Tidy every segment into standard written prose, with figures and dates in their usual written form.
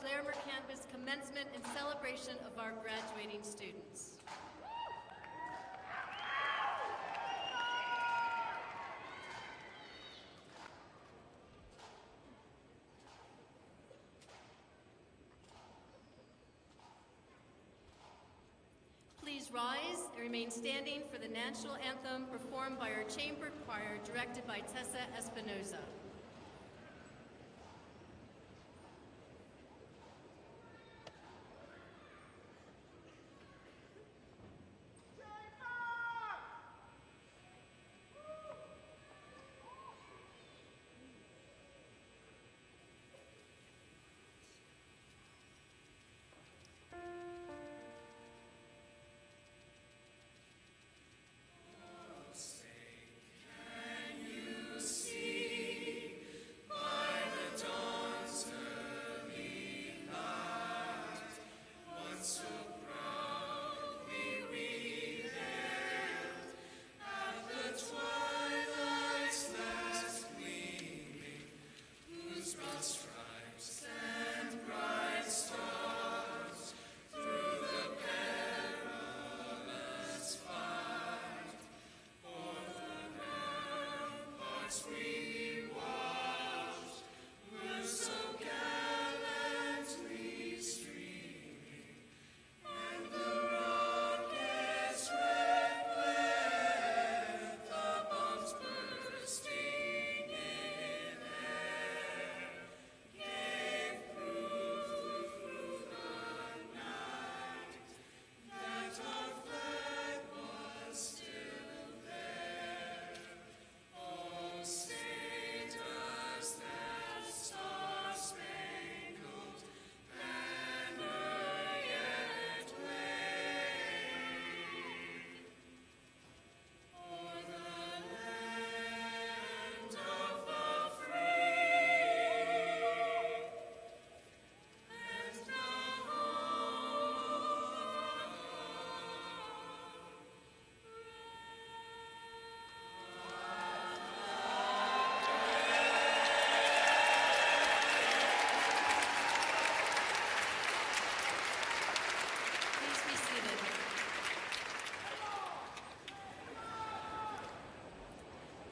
Larimer campus commencement in celebration of our graduating students. Please rise and remain standing for the national anthem performed by our chamber choir directed by Tessa Espinoza.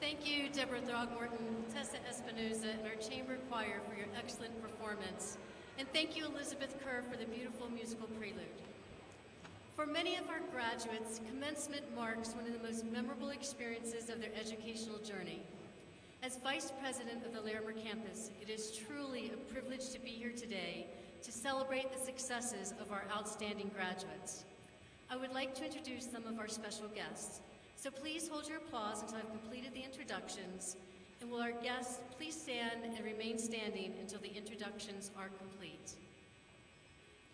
Thank you, Deborah Throgmorton, Tessa Espinoza, and our chamber choir for your excellent performance. And thank you, Elizabeth Kerr, for the beautiful musical prelude. For many of our graduates, commencement marks one of the most memorable experiences of their educational journey. As Vice President of the Larimer campus, it is truly a privilege to be here today to celebrate the successes of our outstanding graduates. I would like to introduce some of our special guests. So please hold your applause until I've completed the introductions, and will our guests please stand and remain standing until the introductions are complete.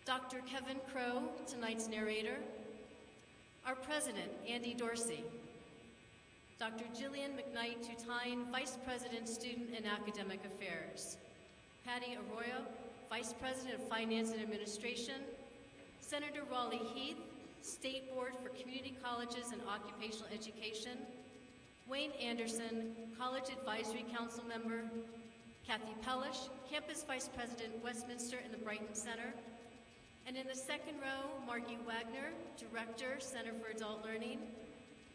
Dr. Kevin Crow, tonight's narrator. Our President, Andy Dorsey. Dr. Jillian McKnight Tutine, Vice President, Student and Academic Affairs. Patty Arroyo, Vice President of Finance and Administration. Senator Raleigh Heath, State Board for Community Colleges and Occupational Education. Wayne Anderson, College Advisory Council Member. Kathy Pellish, Campus Vice President, Westminster and the Brighton Center. And in the second row, Margie Wagner, Director, Center for Adult Learning.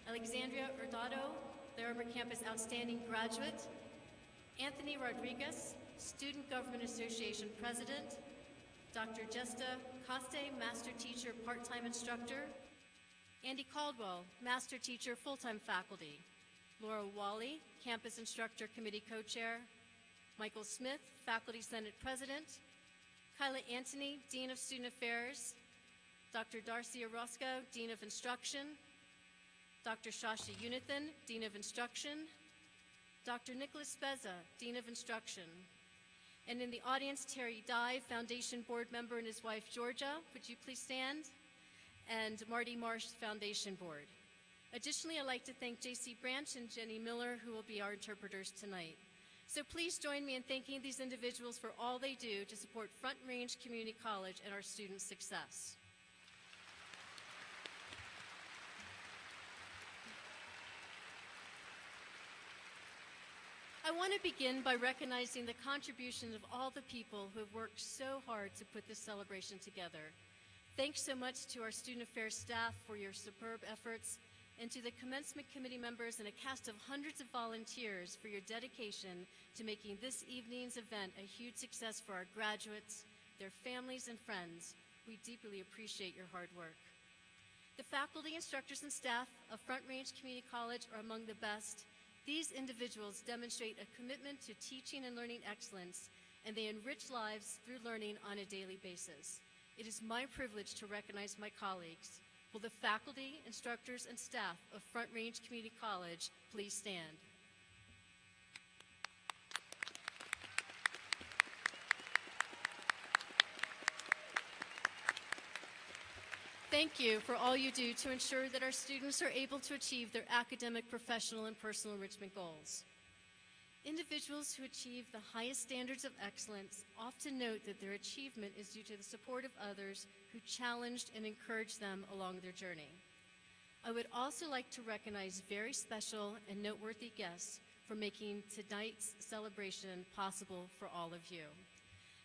Alexandria Hurtado, Larimer Campus Outstanding Graduate. Anthony Rodriguez, Student Government Association President. Dr. Jesta Coste, Master Teacher, Part-Time Instructor. Andy Caldwell, Master Teacher, Full-Time Faculty. Laura Wally, Campus Instructor Committee Co-Chair. Michael Smith, Faculty Senate President. Kyla Antony, Dean of Student Affairs. Dr. Darcy Orozco, Dean of Instruction. Dr. Shasha Unithan, Dean of Instruction. Dr. Nicholas Spezza, Dean of Instruction. And in the audience, Terry Dye, Foundation Board member, and his wife, Georgia. Would you please stand? And Marty Marsh, Foundation Board. Additionally, I'd like to thank J.C. Branch and Jenny Miller, who will be our interpreters tonight. So please join me in thanking these individuals for all they do to support Front Range Community College and our students' success. I want to begin by recognizing the contributions of all the people who have worked so hard to put this celebration together. Thanks so much to our Student Affairs staff for your superb efforts, and to the Commencement Committee members and a cast of hundreds of volunteers for your dedication to making this evening's event a huge success for our graduates, their families, and friends. We deeply appreciate your hard work. The faculty, instructors, and staff of Front Range Community College are among the best. These individuals demonstrate a commitment to teaching and learning excellence, and they enrich lives through learning on a daily basis. It is my privilege to recognize my colleagues. Will the faculty, instructors, and staff of Front Range Community College please stand? Thank you for all you do to ensure that our students are able to achieve their academic, professional, and personal enrichment goals. Individuals who achieve the highest standards of excellence often note that their achievement is due to the support of others who challenged and encouraged them along their journey. I would also like to recognize very special and noteworthy guests for making tonight's celebration possible for all of you.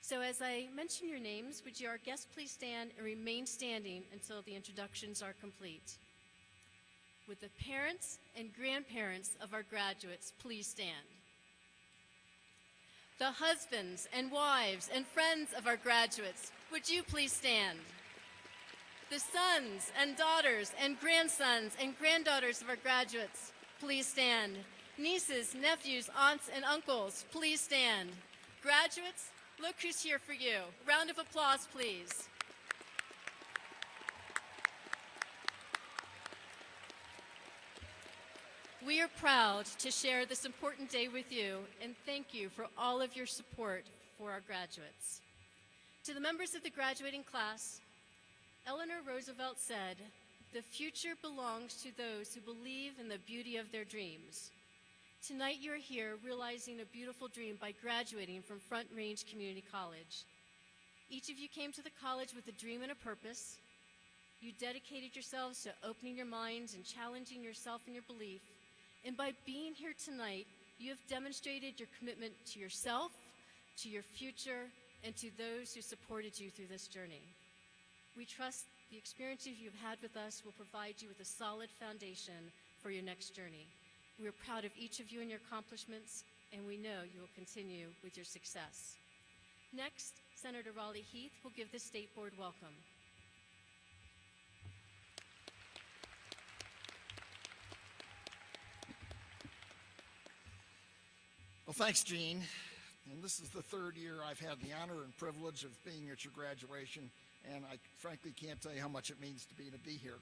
So as I mention your names, would you, our guests, please stand and remain standing until the introductions are complete. Would the parents and grandparents of our graduates please stand? The husbands and wives and friends of our graduates, would you please stand? The sons and daughters and grandsons and granddaughters of our graduates, please stand. Nieces, nephews, aunts, and uncles, please stand. Graduates, look who's here for you. Round of applause, please. We are proud to share this important day with you, and thank you for all of your support for our graduates. To the members of the graduating class, Eleanor Roosevelt said, "The future belongs to those who believe in the beauty of their dreams." Tonight you're here realizing a beautiful dream by graduating from Front Range Community College. Each of you came to the college with a dream and a purpose. You dedicated yourselves to opening your minds and challenging yourself and your belief. And by being here tonight, you have demonstrated your commitment to yourself, to your future, and to those who supported you through this journey. We trust the experiences you've had with us will provide you with a solid foundation for your next journey. We are proud of each of you and your accomplishments, and we know you will continue with your success. Next, Senator Raleigh Heath will give the State Board welcome. Well, thanks, Jean. And this is the third year I've had the honor and privilege of being at your graduation, and I frankly can't tell you how much it means to be here.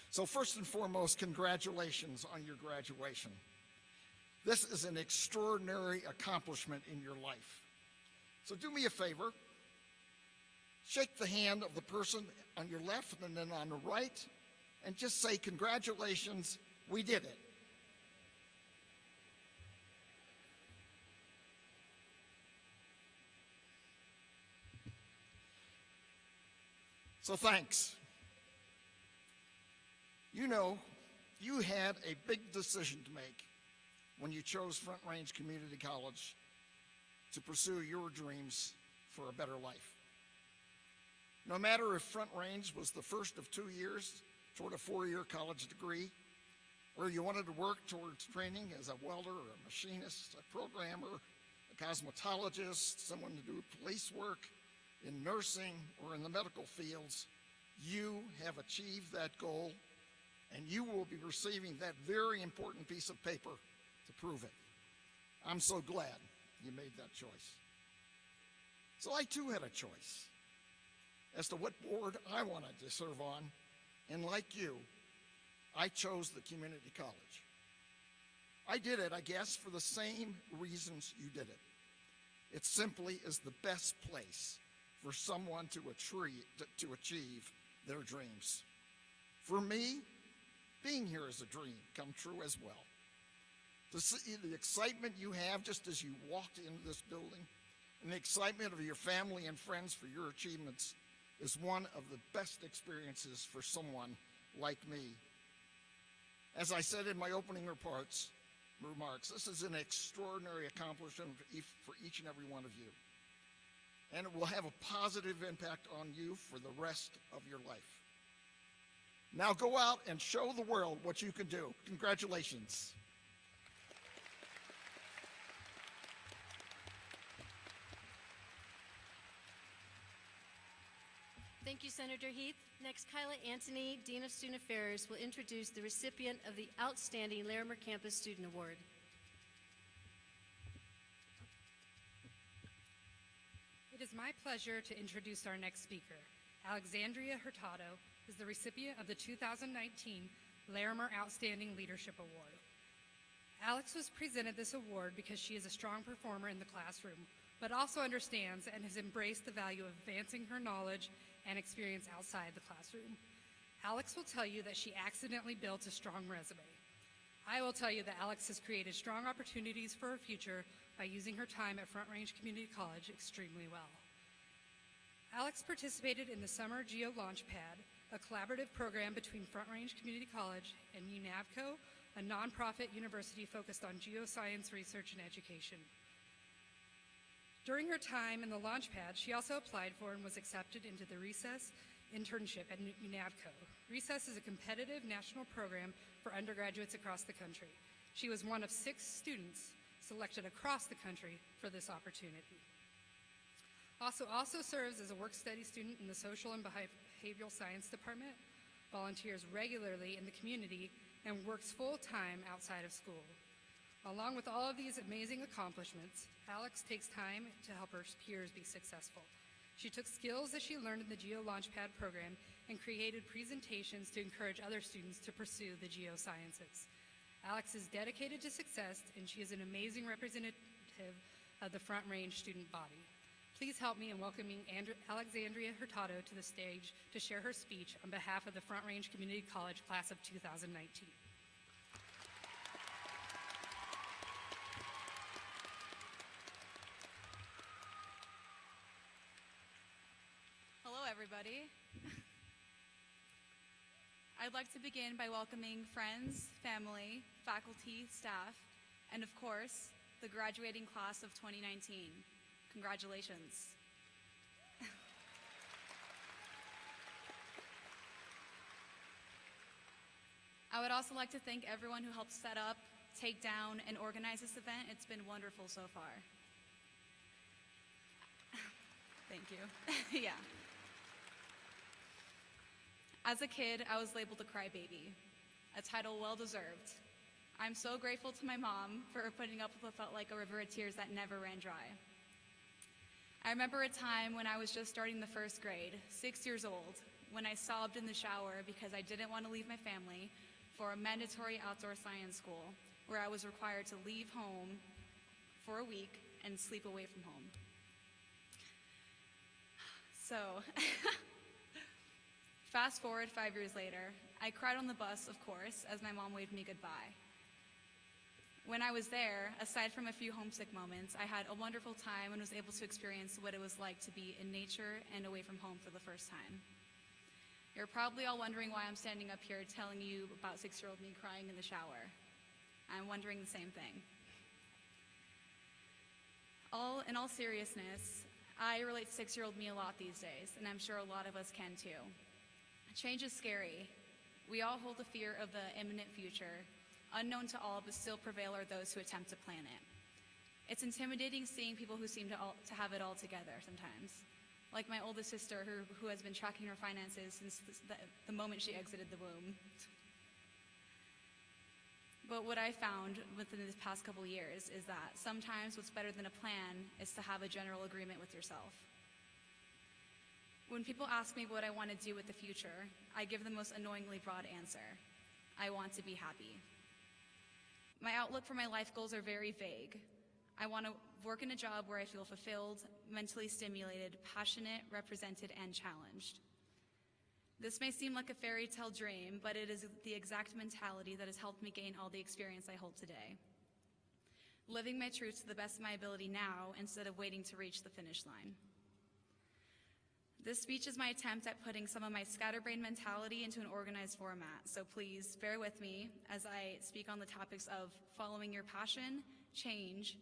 So first and foremost, congratulations on your graduation. This is an extraordinary accomplishment in your life. So do me a favor, shake the hand of the person on your left and then on the right, and just say, congratulations, we did it. So thanks. You know, you had a big decision to make when you chose Front Range Community College to pursue your dreams for a better life. No matter if Front Range was the first of 2 years toward a 4-year college degree, or you wanted to work towards training as a welder or a machinist, a programmer, a cosmetologist, someone to do police work, in nursing or in the medical fields, you have achieved that goal and you will be receiving that very important piece of paper to prove it. I'm so glad you made that choice. So I too had a choice as to what board I wanted to serve on, and like you, I chose the community college. I did it, I guess, for the same reasons you did it. It simply is the best place for someone to achieve their dreams. For me, being here is a dream come true as well. To see the excitement you have just as you walked into this building, and the excitement of your family and friends for your achievements is one of the best experiences for someone like me. As I said in my opening remarks, this is an extraordinary accomplishment for each and every one of you. And it will have a positive impact on you for the rest of your life. Now go out and show the world what you can do. Congratulations. Thank you, Senator Heath. Next, Kyla Anthony, Dean of Student Affairs, will introduce the recipient of the Outstanding Larimer Campus Student Award. It is my pleasure to introduce our next speaker. Alexandria Hurtado is the recipient of the 2019 Larimer Outstanding Leadership Award. Alex was presented this award because she is a strong performer in the classroom, but also understands and has embraced the value of advancing her knowledge and experience outside the classroom. Alex will tell you that she accidentally built a strong resume. I will tell you that Alex has created strong opportunities for her future by using her time at Front Range Community College extremely well. Alex participated in the Summer Geo Launchpad, a collaborative program between Front Range Community College and UNAVCO, a nonprofit university focused on geoscience research and education. During her time in the Launchpad, she also applied for and was accepted into the Recess internship at UNAVCO. Recess is a competitive national program for undergraduates across the country. She was one of 6 students selected across the country for this opportunity. Also serves as a work-study student in the Social and Behavioral Science Department, volunteers regularly in the community, and works full-time outside of school. Along with all of these amazing accomplishments, Alex takes time to help her peers be successful. She took skills that she learned in the Geo Launchpad program and created presentations to encourage other students to pursue the geosciences. Alex is dedicated to success, and she is an amazing representative of the Front Range student body. Please help me in welcoming Alexandria Hurtado to the stage to share her speech on behalf of the Front Range Community College class of 2019. Hello, everybody. I'd like to begin by welcoming friends, family, faculty, staff, and of course, the graduating class of 2019. Congratulations. I would also like to thank everyone who helped set up, take down, and organize this event. It's been wonderful so far. Thank you. Yeah. As a kid, I was labeled a crybaby, a title well-deserved. I'm so grateful to my mom for putting up with what felt like a river of tears that never ran dry. I remember a time when I was just starting the first grade, 6 years old, when I sobbed in the shower because I didn't want to leave my family for a mandatory outdoor science school where I was required to leave home for a week and sleep away from home. So, fast forward 5 years later, I cried on the bus, of course, as my mom waved me goodbye. When I was there, aside from a few homesick moments, I had a wonderful time and was able to experience what it was like to be in nature and away from home for the first time. You're probably all wondering why I'm standing up here telling you about 6-year-old me crying in the shower. I'm wondering the same thing. In all seriousness, I relate to 6-year-old me a lot these days, and I'm sure a lot of us can too. Change is scary. We all hold the fear of the imminent future. Unknown to all, but still prevail are those who attempt to plan it. It's intimidating seeing people who seem to have it all together sometimes. Like my oldest sister who has been tracking her finances since the moment she exited the womb. But what I found within this past couple years is that sometimes what's better than a plan is to have a general agreement with yourself. When people ask me what I want to do with the future, I give the most annoyingly broad answer. I want to be happy. My outlook for my life goals are very vague. I want to work in a job where I feel fulfilled, mentally stimulated, passionate, represented, and challenged. This may seem like a fairy tale dream, but it is the exact mentality that has helped me gain all the experience I hold today. Living my truth to the best of my ability now instead of waiting to reach the finish line. This speech is my attempt at putting some of my scatterbrained mentality into an organized format, so please bear with me as I speak on the topics of following your passion, change,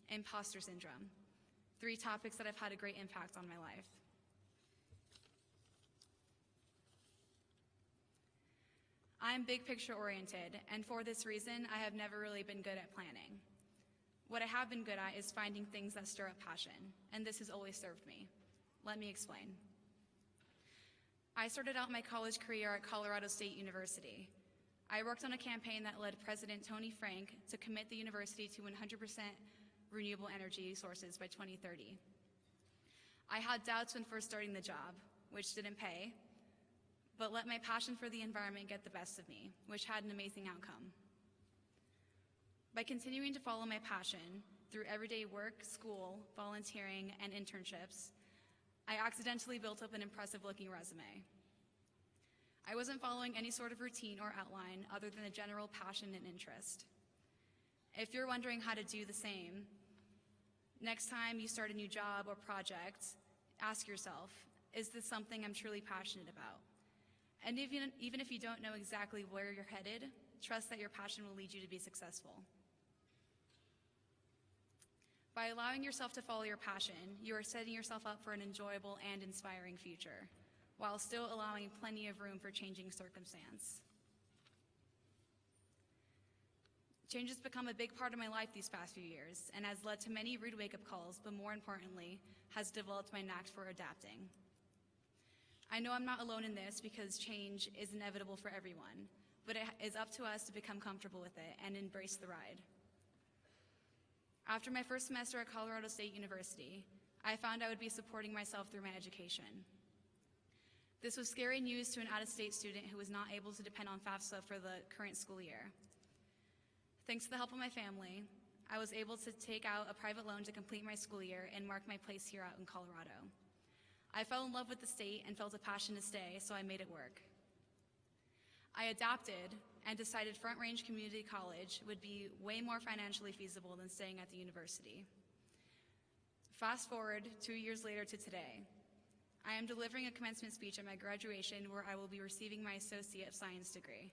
imposter syndrome, 3 topics that have had a great impact on my life. I'm big picture oriented, and for this reason, I have never really been good at planning. What I have been good at is finding things that stir up passion, and this has always served me. Let me explain. I started out my college career at Colorado State University. I worked on a campaign that led President Tony Frank to commit the university to 100% renewable energy sources by 2030. I had doubts when first starting the job, which didn't pay, but let my passion for the environment get the best of me, which had an amazing outcome. By continuing to follow my passion through everyday work, school, volunteering, and internships, I accidentally built up an impressive-looking resume. I wasn't following any sort of routine or outline other than a general passion and interest. If you're wondering how to do the same, next time you start a new job or project, ask yourself, is this something I'm truly passionate about? And even if you don't know exactly where you're headed, trust that your passion will lead you to be successful. By allowing yourself to follow your passion, you are setting yourself up for an enjoyable and inspiring future, while still allowing plenty of room for changing circumstance. Change has become a big part of my life these past few years and has led to many rude wake-up calls, but more importantly, has developed my knack for adapting. I know I'm not alone in this because change is inevitable for everyone, but it is up to us to become comfortable with it and embrace the ride. After my first semester at Colorado State University, I found I would be supporting myself through my education. This was scary news to an out-of-state student who was not able to depend on FAFSA for the current school year. Thanks to the help of my family, I was able to take out a private loan to complete my school year and mark my place here out in Colorado. I fell in love with the state and felt a passion to stay, so I made it work. I adapted and decided Front Range Community College would be way more financially feasible than staying at the university. Fast forward 2 years later to today. I am delivering a commencement speech at my graduation where I will be receiving my Associate of Science degree.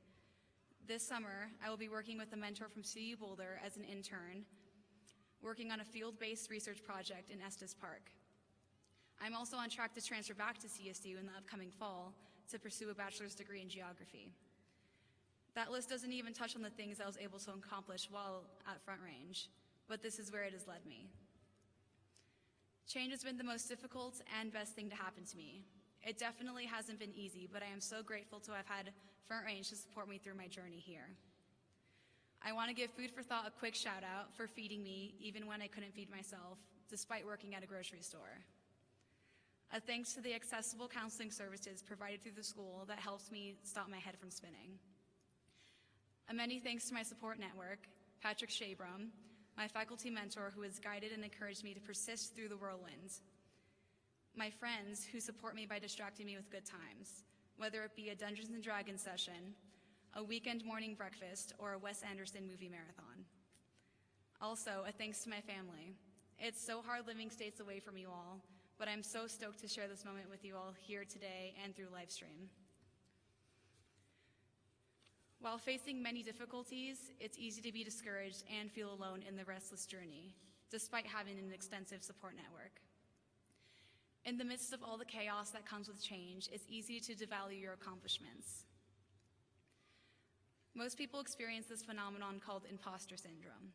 This summer, I will be working with a mentor from CU Boulder as an intern, working on a field-based research project in Estes Park. I'm also on track to transfer back to CSU in the upcoming fall to pursue a bachelor's degree in geography. That list doesn't even touch on the things I was able to accomplish while at Front Range, but this is where it has led me. Change has been the most difficult and best thing to happen to me. It definitely hasn't been easy, but I am so grateful to have had Front Range to support me through my journey here. I want to give Food for Thought a quick shout out for feeding me even when I couldn't feed myself, despite working at a grocery store. A thanks to the accessible counseling services provided through the school that helps me stop my head from spinning. A many thanks to my support network, Patrick Shabram, my faculty mentor who has guided and encouraged me to persist through the whirlwind. My friends who support me by distracting me with good times, whether it be a Dungeons & Dragons session, a weekend morning breakfast, or a Wes Anderson movie marathon. Also, a thanks to my family. It's so hard living states away from you all, but I'm so stoked to share this moment with you all here today and through Livestream. While facing many difficulties, it's easy to be discouraged and feel alone in the restless journey, despite having an extensive support network. In the midst of all the chaos that comes with change, it's easy to devalue your accomplishments. Most people experience this phenomenon called imposter syndrome,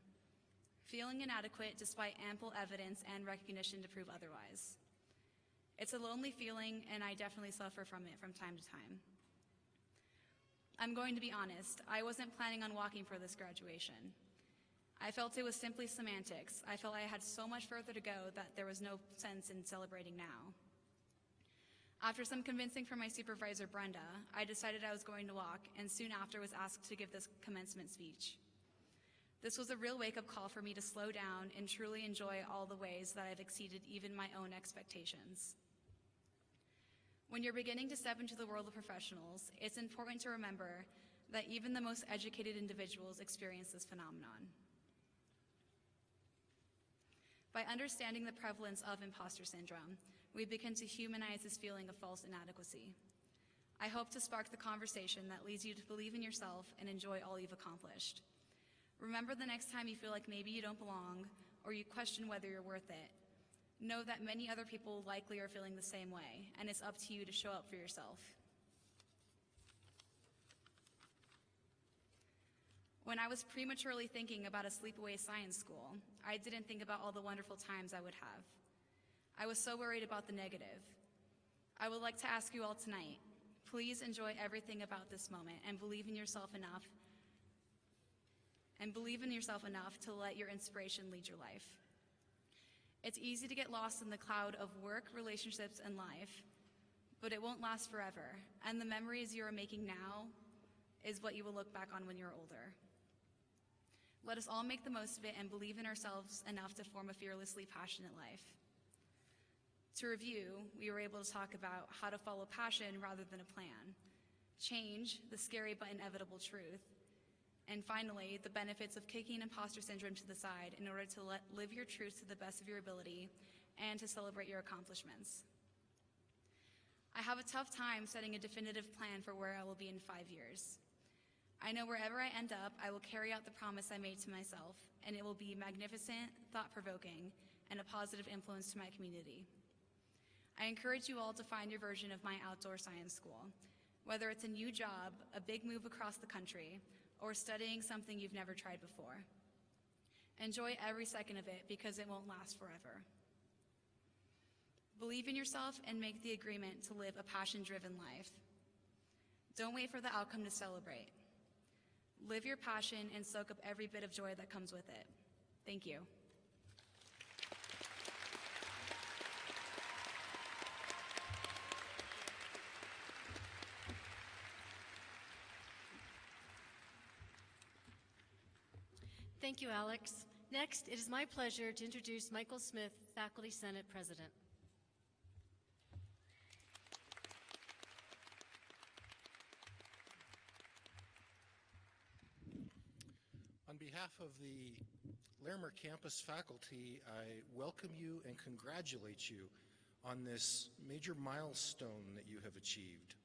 feeling inadequate despite ample evidence and recognition to prove otherwise. It's a lonely feeling, and I definitely suffer from it from time to time. I'm going to be honest, I wasn't planning on walking for this graduation. I felt it was simply semantics. I felt I had so much further to go that there was no sense in celebrating now. After some convincing from my supervisor, Brenda, I decided I was going to walk, and soon after was asked to give this commencement speech. This was a real wake-up call for me to slow down and truly enjoy all the ways that I've exceeded even my own expectations. When you're beginning to step into the world of professionals, it's important to remember that even the most educated individuals experience this phenomenon. By understanding the prevalence of imposter syndrome, we begin to humanize this feeling of false inadequacy. I hope to spark the conversation that leads you to believe in yourself and enjoy all you've accomplished. Remember the next time you feel like maybe you don't belong or you question whether you're worth it. Know that many other people likely are feeling the same way, and it's up to you to show up for yourself. When I was prematurely thinking about a sleepaway science school, I didn't think about all the wonderful times I would have. I was so worried about the negative. I would like to ask you all tonight, please enjoy everything about this moment and believe in yourself enough to let your inspiration lead your life. It's easy to get lost in the cloud of work, relationships, and life, but it won't last forever, and the memories you are making now is what you will look back on when you're older. Let us all make the most of it and believe in ourselves enough to form a fearlessly passionate life. To review, we were able to talk about how to follow passion rather than a plan, change, the scary but inevitable truth, and finally, the benefits of kicking imposter syndrome to the side in order to live your truth to the best of your ability and to celebrate your accomplishments. I have a tough time setting a definitive plan for where I will be in 5 years. I know wherever I end up, I will carry out the promise I made to myself, and it will be magnificent, thought-provoking, and a positive influence to my community. I encourage you all to find your version of my outdoor science school, whether it's a new job, a big move across the country, or studying something you've never tried before. Enjoy every second of it because it won't last forever. Believe in yourself and make the agreement to live a passion-driven life. Don't wait for the outcome to celebrate. Live your passion and soak up every bit of joy that comes with it. Thank you. Thank you, Alex. Next, it is my pleasure to introduce Michael Smith, Faculty Senate President. On behalf of the Larimer campus faculty, I welcome you and congratulate you on this major milestone that you have achieved.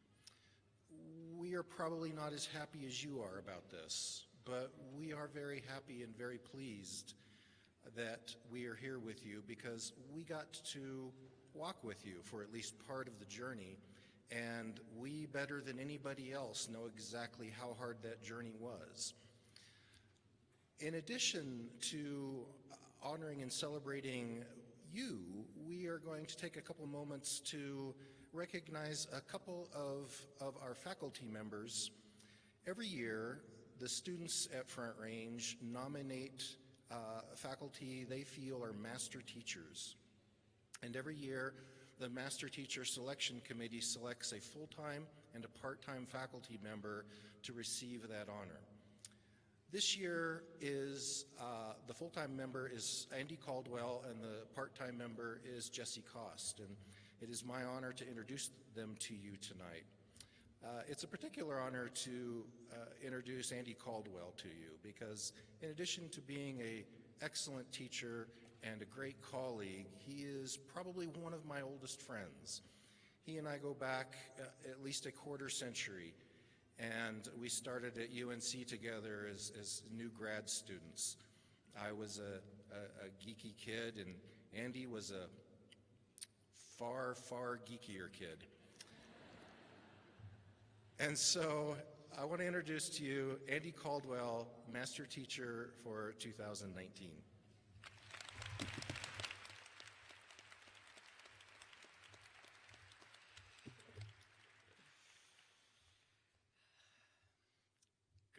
We are probably not as happy as you are about this, but we are very happy and very pleased that we are here with you because we got to walk with you for at least part of the journey, and we, better than anybody else, know exactly how hard that journey was. In addition to honoring and celebrating you, we are going to take a couple moments to recognize a couple of our faculty members. Every year, the students at Front Range nominate faculty they feel are master teachers. And every year, the Master Teacher Selection Committee selects a full-time and a part-time faculty member to receive that honor. This year is, the full-time member is Andy Caldwell and the part-time member is Jesse Cost. And it is my honor to introduce them to you tonight. It's a particular honor to introduce Andy Caldwell to you because in addition to being an excellent teacher and a great colleague, he is probably one of my oldest friends. He and I go back at least a quarter century, and we started at UNC together as new grad students. I was a geeky kid, and Andy was a far, far geekier kid. And so I want to introduce to you Andy Caldwell, Master Teacher for 2019.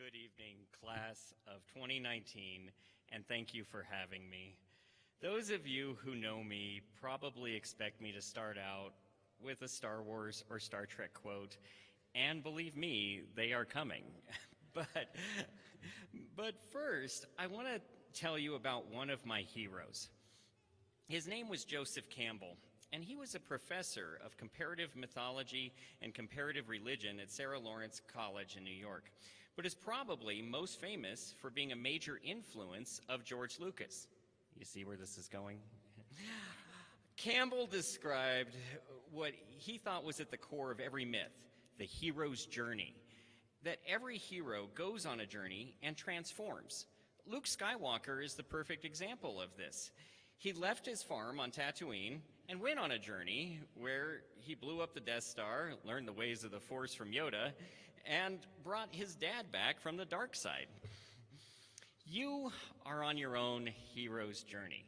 Good evening, class of 2019, and thank you for having me. Those of you who know me probably expect me to start out with a Star Wars or Star Trek quote, and believe me, they are coming. But first, I want to tell you about one of my heroes. His name was Joseph Campbell, and he was a professor of comparative mythology and comparative religion at Sarah Lawrence College in New York, but is probably most famous for being a major influence of George Lucas. You see where this is going? Campbell described what he thought was at the core of every myth, the hero's journey, that every hero goes on a journey and transforms. Luke Skywalker is the perfect example of this. He left his farm on Tatooine and went on a journey where he blew up the Death Star, learned the ways of the Force from Yoda, and brought his dad back from the dark side. You are on your own hero's journey.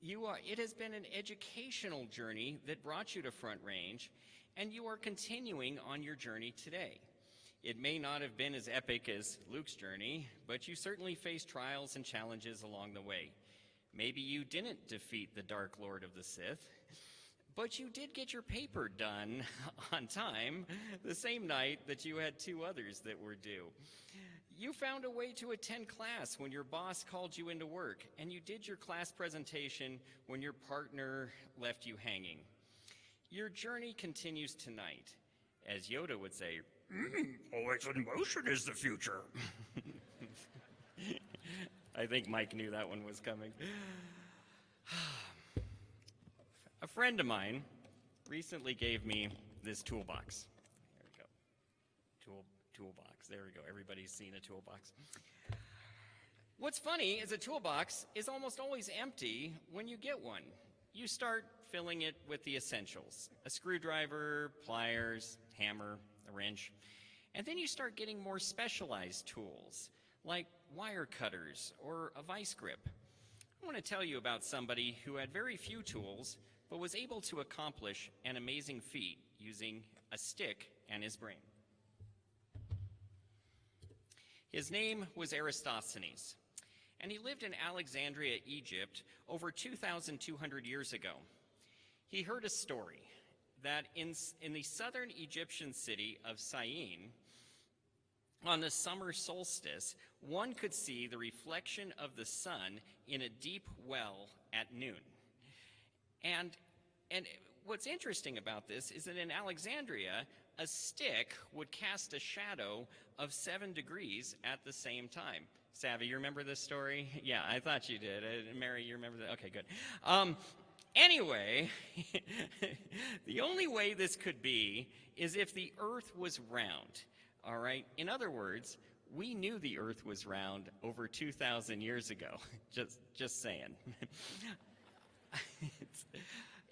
It has been an educational journey that brought you to Front Range, and you are continuing on your journey today. It may not have been as epic as Luke's journey, but you certainly faced trials and challenges along the way. Maybe you didn't defeat the Dark Lord of the Sith, but you did get your paper done on time the same night that you had two others that were due. You found a way to attend class when your boss called you into work, and you did your class presentation when your partner left you hanging. Your journey continues tonight. As Yoda would say, always in motion is the future. I think Mike knew that one was coming. A friend of mine recently gave me this toolbox. There we go. Toolbox. There we go. Everybody's seen a toolbox. What's funny is a toolbox is almost always empty when you get one. You start filling it with the essentials: a screwdriver, pliers, hammer, a wrench. And then you start getting more specialized tools, like wire cutters or a vice grip. I want to tell you about somebody who had very few tools, but was able to accomplish an amazing feat using a stick and his brain. His name was Eratosthenes, and he lived in Alexandria, Egypt, over 2,200 years ago. He heard a story that in the southern Egyptian city of Syene, on the summer solstice, one could see the reflection of the sun in a deep well at noon. And what's interesting about this is that in Alexandria, a stick would cast a shadow of 7 degrees at the same time. Savvy, you remember this story? Yeah, I thought you did. Mary, you remember that? Okay, good. Anyway, the only way this could be is if the earth was round, all right? In other words, we knew the earth was round over 2,000 years ago. Just saying.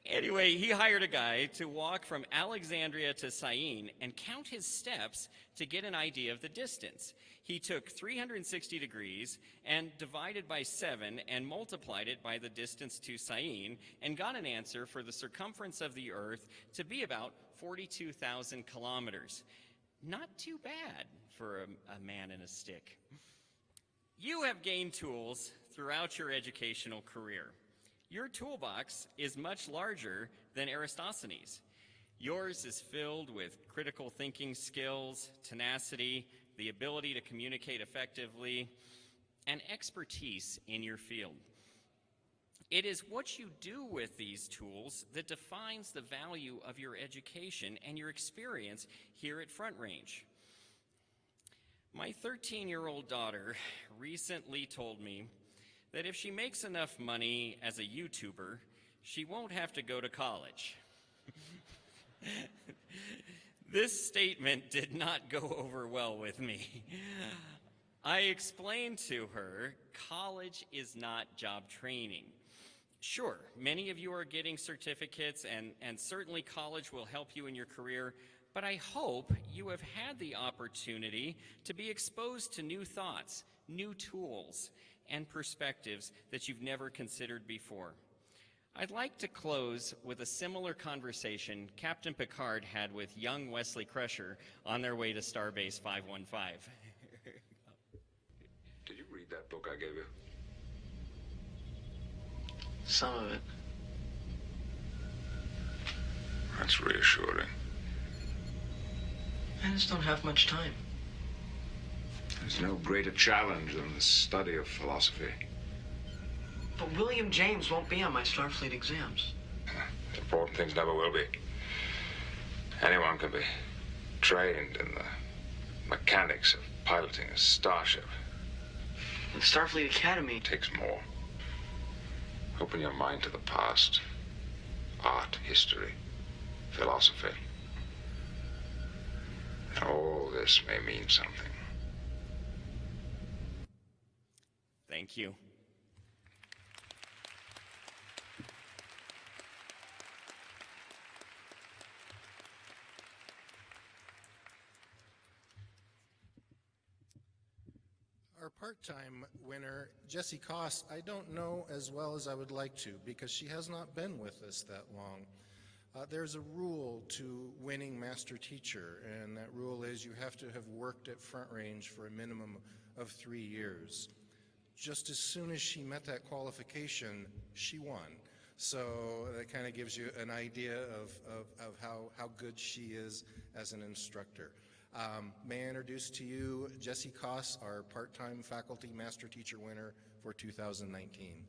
Anyway, he hired a guy to walk from Alexandria to Syene and count his steps to get an idea of the distance. He took 360 degrees and divided by 7 and multiplied it by the distance to Syene and got an answer for the circumference of the earth to be about 42,000 kilometers. Not too bad for a man in a stick. You have gained tools throughout your educational career. Your toolbox is much larger than Eratosthenes. Yours is filled with critical thinking skills, tenacity, the ability to communicate effectively, and expertise in your field. It is what you do with these tools that defines the value of your education and your experience here at Front Range. My 13-year-old daughter recently told me that if she makes enough money as a YouTuber, she won't have to go to college. This statement did not go over well with me. I explained to her, college is not job training. Sure, many of you are getting certificates, and certainly college will help you in your career, but I hope you have had the opportunity to be exposed to new thoughts, new tools, and perspectives that you've never considered before. I'd like to close with a similar conversation Captain Picard had with young Wesley Crusher on their way to Starbase 515. Did you read that book I gave you? Some of it. That's reassuring. I just don't have much time. There's no greater challenge than the study of philosophy. But William James won't be on my Starfleet exams. Important things never will be. Anyone can be trained in the mechanics of piloting a starship. The Starfleet Academy. It takes more. Open your mind to the past. Art, history, philosophy. And all this may mean something. Thank you. Our part-time winner, Jessie Koss, I don't know as well as I would like to because she has not been with us that long. There's a rule to winning Master Teacher, and that rule is you have to have worked at Front Range for a minimum of 3 years. Just as soon as she met that qualification, she won. So that kind of gives you an idea of how good she is as an instructor. May I introduce to you Jessie Koss, our part-time faculty Master Teacher winner for 2019.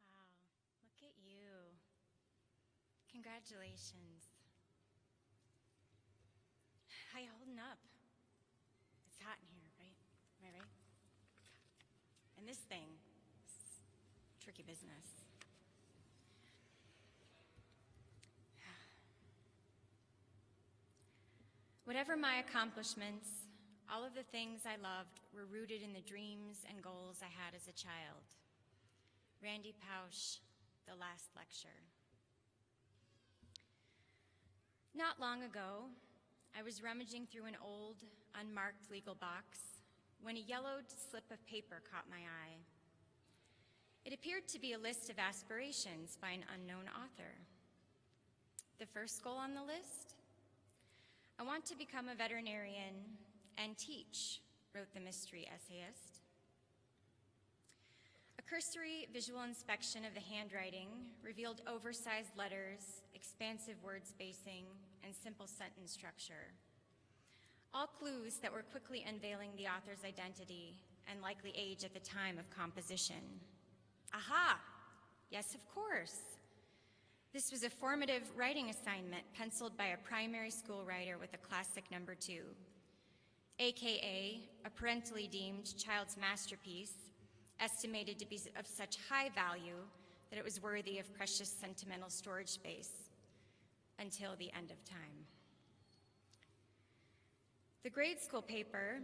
Wow, look at you. Congratulations. How you holding up? It's hot in here, right? Am I right? And this thing is tricky business. Whatever my accomplishments, all of the things I loved were rooted in the dreams and goals I had as a child. Randy Pausch, the last lecture. Not long ago, I was rummaging through an old, unmarked legal box when a yellowed slip of paper caught my eye. It appeared to be a list of aspirations by an unknown author. The first goal on the list? I want to become a veterinarian and teach, wrote the mystery essayist. A cursory visual inspection of the handwriting revealed oversized letters, expansive word spacing, and simple sentence structure. All clues that were quickly unveiling the author's identity and likely age at the time of composition. Aha! Yes, of course. This was a formative writing assignment penciled by a primary school writer with a classic number 2, AKA a parentally deemed child's masterpiece, estimated to be of such high value that it was worthy of precious sentimental storage space until the end of time. The grade school paper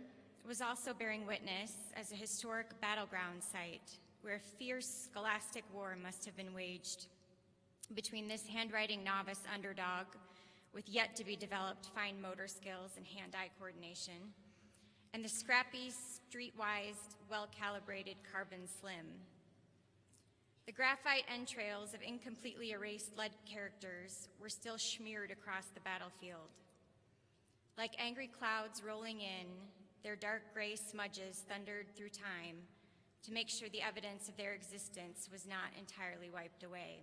was also bearing witness as a historic battleground site where a fierce scholastic war must have been waged between this handwriting novice underdog with yet to be developed fine motor skills and hand-eye coordination, and the scrappy, streetwise, well-calibrated Carbon Slim. The graphite entrails of incompletely erased lead characters were still smeared across the battlefield. Like angry clouds rolling in, their dark gray smudges thundered through time to make sure the evidence of their existence was not entirely wiped away.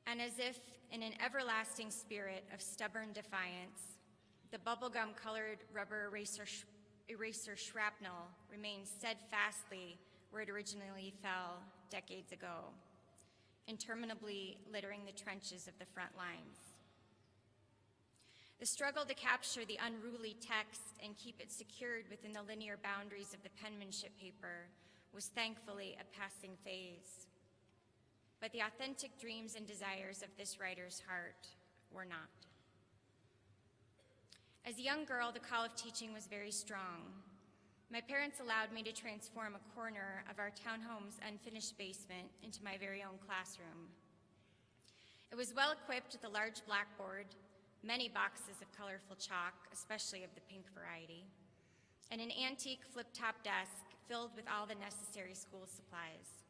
And as if in an everlasting spirit of stubborn defiance, the bubblegum-colored rubber eraser shrapnel remained steadfastly where it originally fell decades ago, interminably littering the trenches of the front lines. The struggle to capture the unruly text and keep it secured within the linear boundaries of the penmanship paper was thankfully a passing phase. But the authentic dreams and desires of this writer's heart were not. As a young girl, the call of teaching was very strong. My parents allowed me to transform a corner of our townhome's unfinished basement into my very own classroom. It was well equipped with a large blackboard, many boxes of colorful chalk, especially of the pink variety, and an antique flip-top desk filled with all the necessary school supplies.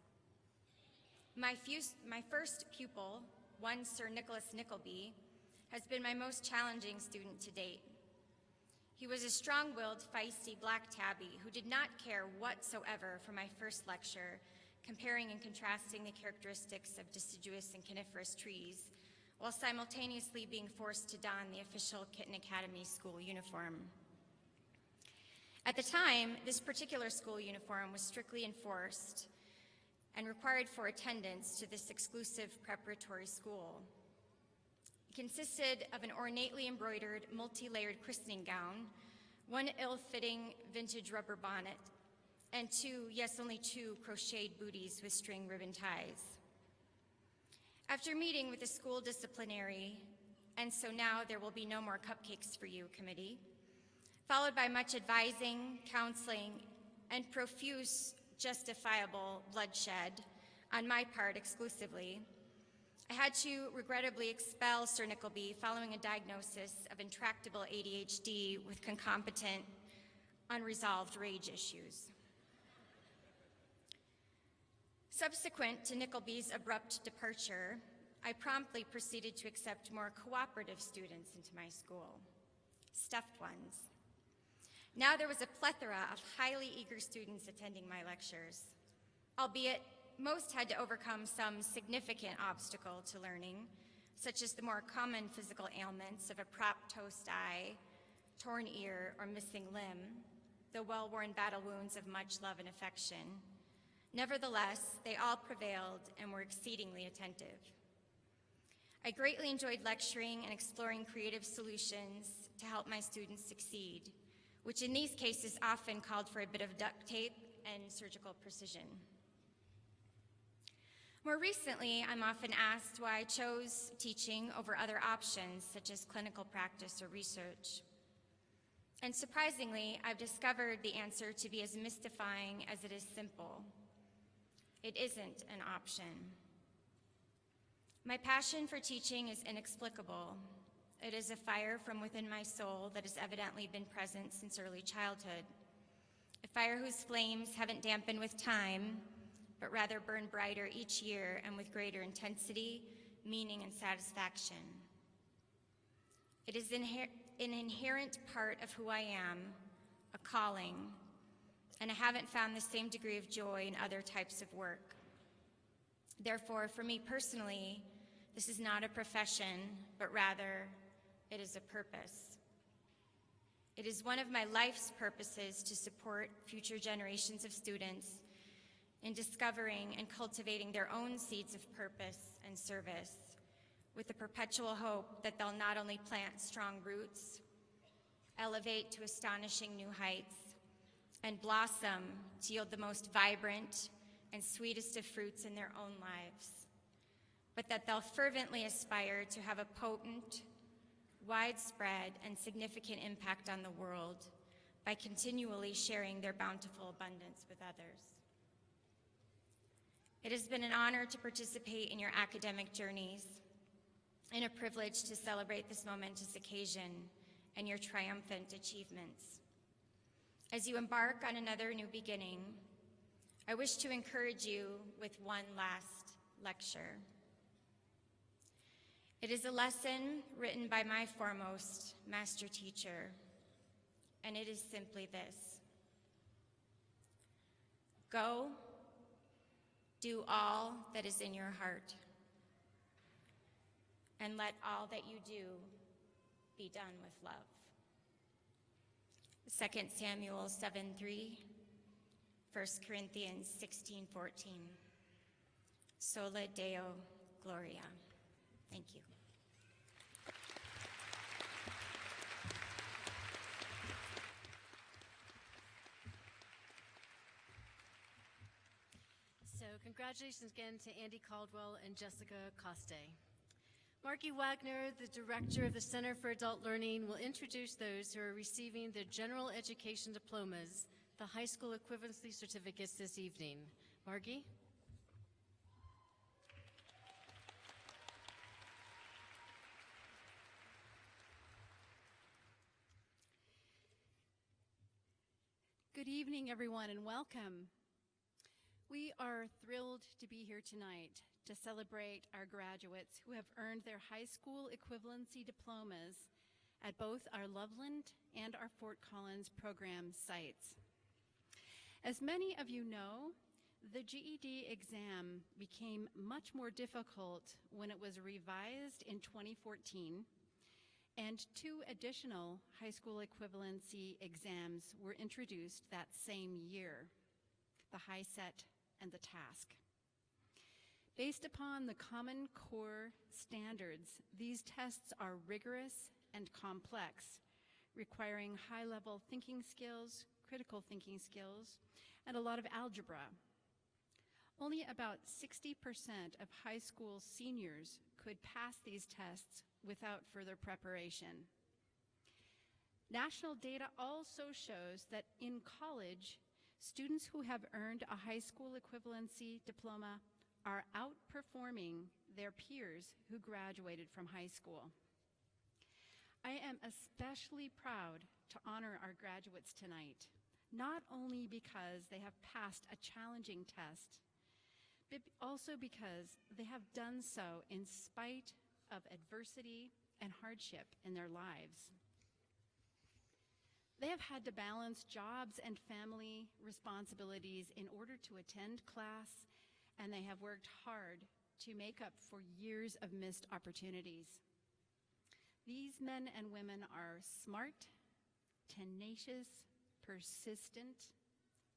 My first pupil, one Sir Nicholas Nickleby, has been my most challenging student to date. He was a strong-willed, feisty black tabby who did not care whatsoever for my first lecture, comparing and contrasting the characteristics of deciduous and coniferous trees, while simultaneously being forced to don the official Kitten Academy school uniform. At the time, this particular school uniform was strictly enforced and required for attendance to this exclusive preparatory school. It consisted of an ornately embroidered, multi-layered christening gown, one ill-fitting vintage rubber bonnet, and two, yes, only two, crocheted booties with string ribbon ties. After meeting with the school disciplinary, and so now there will be no more cupcakes for you committee, followed by much advising, counseling, and profuse justifiable bloodshed on my part exclusively, I had to regrettably expel Sir Nickleby following a diagnosis of intractable ADHD with concomitant, unresolved rage issues. Subsequent to Nickleby's abrupt departure, I promptly proceeded to accept more cooperative students into my school, stuffed ones. Now there was a plethora of highly eager students attending my lectures, albeit most had to overcome some significant obstacle to learning, such as the more common physical ailments of a propped toast eye, torn ear, or missing limb, the well-worn battle wounds of much love and affection. Nevertheless, they all prevailed and were exceedingly attentive. I greatly enjoyed lecturing and exploring creative solutions to help my students succeed, which in these cases often called for a bit of duct tape and surgical precision. More recently, I'm often asked why I chose teaching over other options, such as clinical practice or research. And surprisingly, I've discovered the answer to be as mystifying as it is simple. It isn't an option. My passion for teaching is inexplicable. It is a fire from within my soul that has evidently been present since early childhood. A fire whose flames haven't dampened with time, but rather burn brighter each year and with greater intensity, meaning, and satisfaction. It is an inherent part of who I am, a calling, and I haven't found the same degree of joy in other types of work. Therefore, for me personally, this is not a profession, but rather it is a purpose. It is one of my life's purposes to support future generations of students in discovering and cultivating their own seeds of purpose and service, with the perpetual hope that they'll not only plant strong roots, elevate to astonishing new heights, and blossom to yield the most vibrant and sweetest of fruits in their own lives, but that they'll fervently aspire to have a potent, widespread, and significant impact on the world by continually sharing their bountiful abundance with others. It has been an honor to participate in your academic journeys and a privilege to celebrate this momentous occasion and your triumphant achievements. As you embark on another new beginning, I wish to encourage you with one last lecture. It is a lesson written by my foremost master teacher, and it is simply this: go, do all that is in your heart, and let all that you do be done with love. 2 Samuel 7:3, 1 Corinthians 16:14. Sola Deo Gloria. Thank you. So congratulations again to Andy Caldwell and Jessica Coste. Marky Wagner, the director of the Center for Adult Learning, will introduce those who are receiving their general education diplomas, the high school equivalency certificates this evening. Marky? Good evening, everyone, and welcome. We are thrilled to be here tonight to celebrate our graduates who have earned their high school equivalency diplomas at both our Loveland and our Fort Collins program sites. As many of you know, the GED exam became much more difficult when it was revised in 2014, and 2 additional high school equivalency exams were introduced that same year, the HiSET and the TASC. Based upon the Common Core standards, these tests are rigorous and complex, requiring high-level thinking skills, critical thinking skills, and a lot of algebra. Only about 60% of high school seniors could pass these tests without further preparation. National data also shows that in college, students who have earned a high school equivalency diploma are outperforming their peers who graduated from high school. I am especially proud to honor our graduates tonight, not only because they have passed a challenging test, but also because they have done so in spite of adversity and hardship in their lives. They have had to balance jobs and family responsibilities in order to attend class, and they have worked hard to make up for years of missed opportunities. These men and women are smart, tenacious, persistent,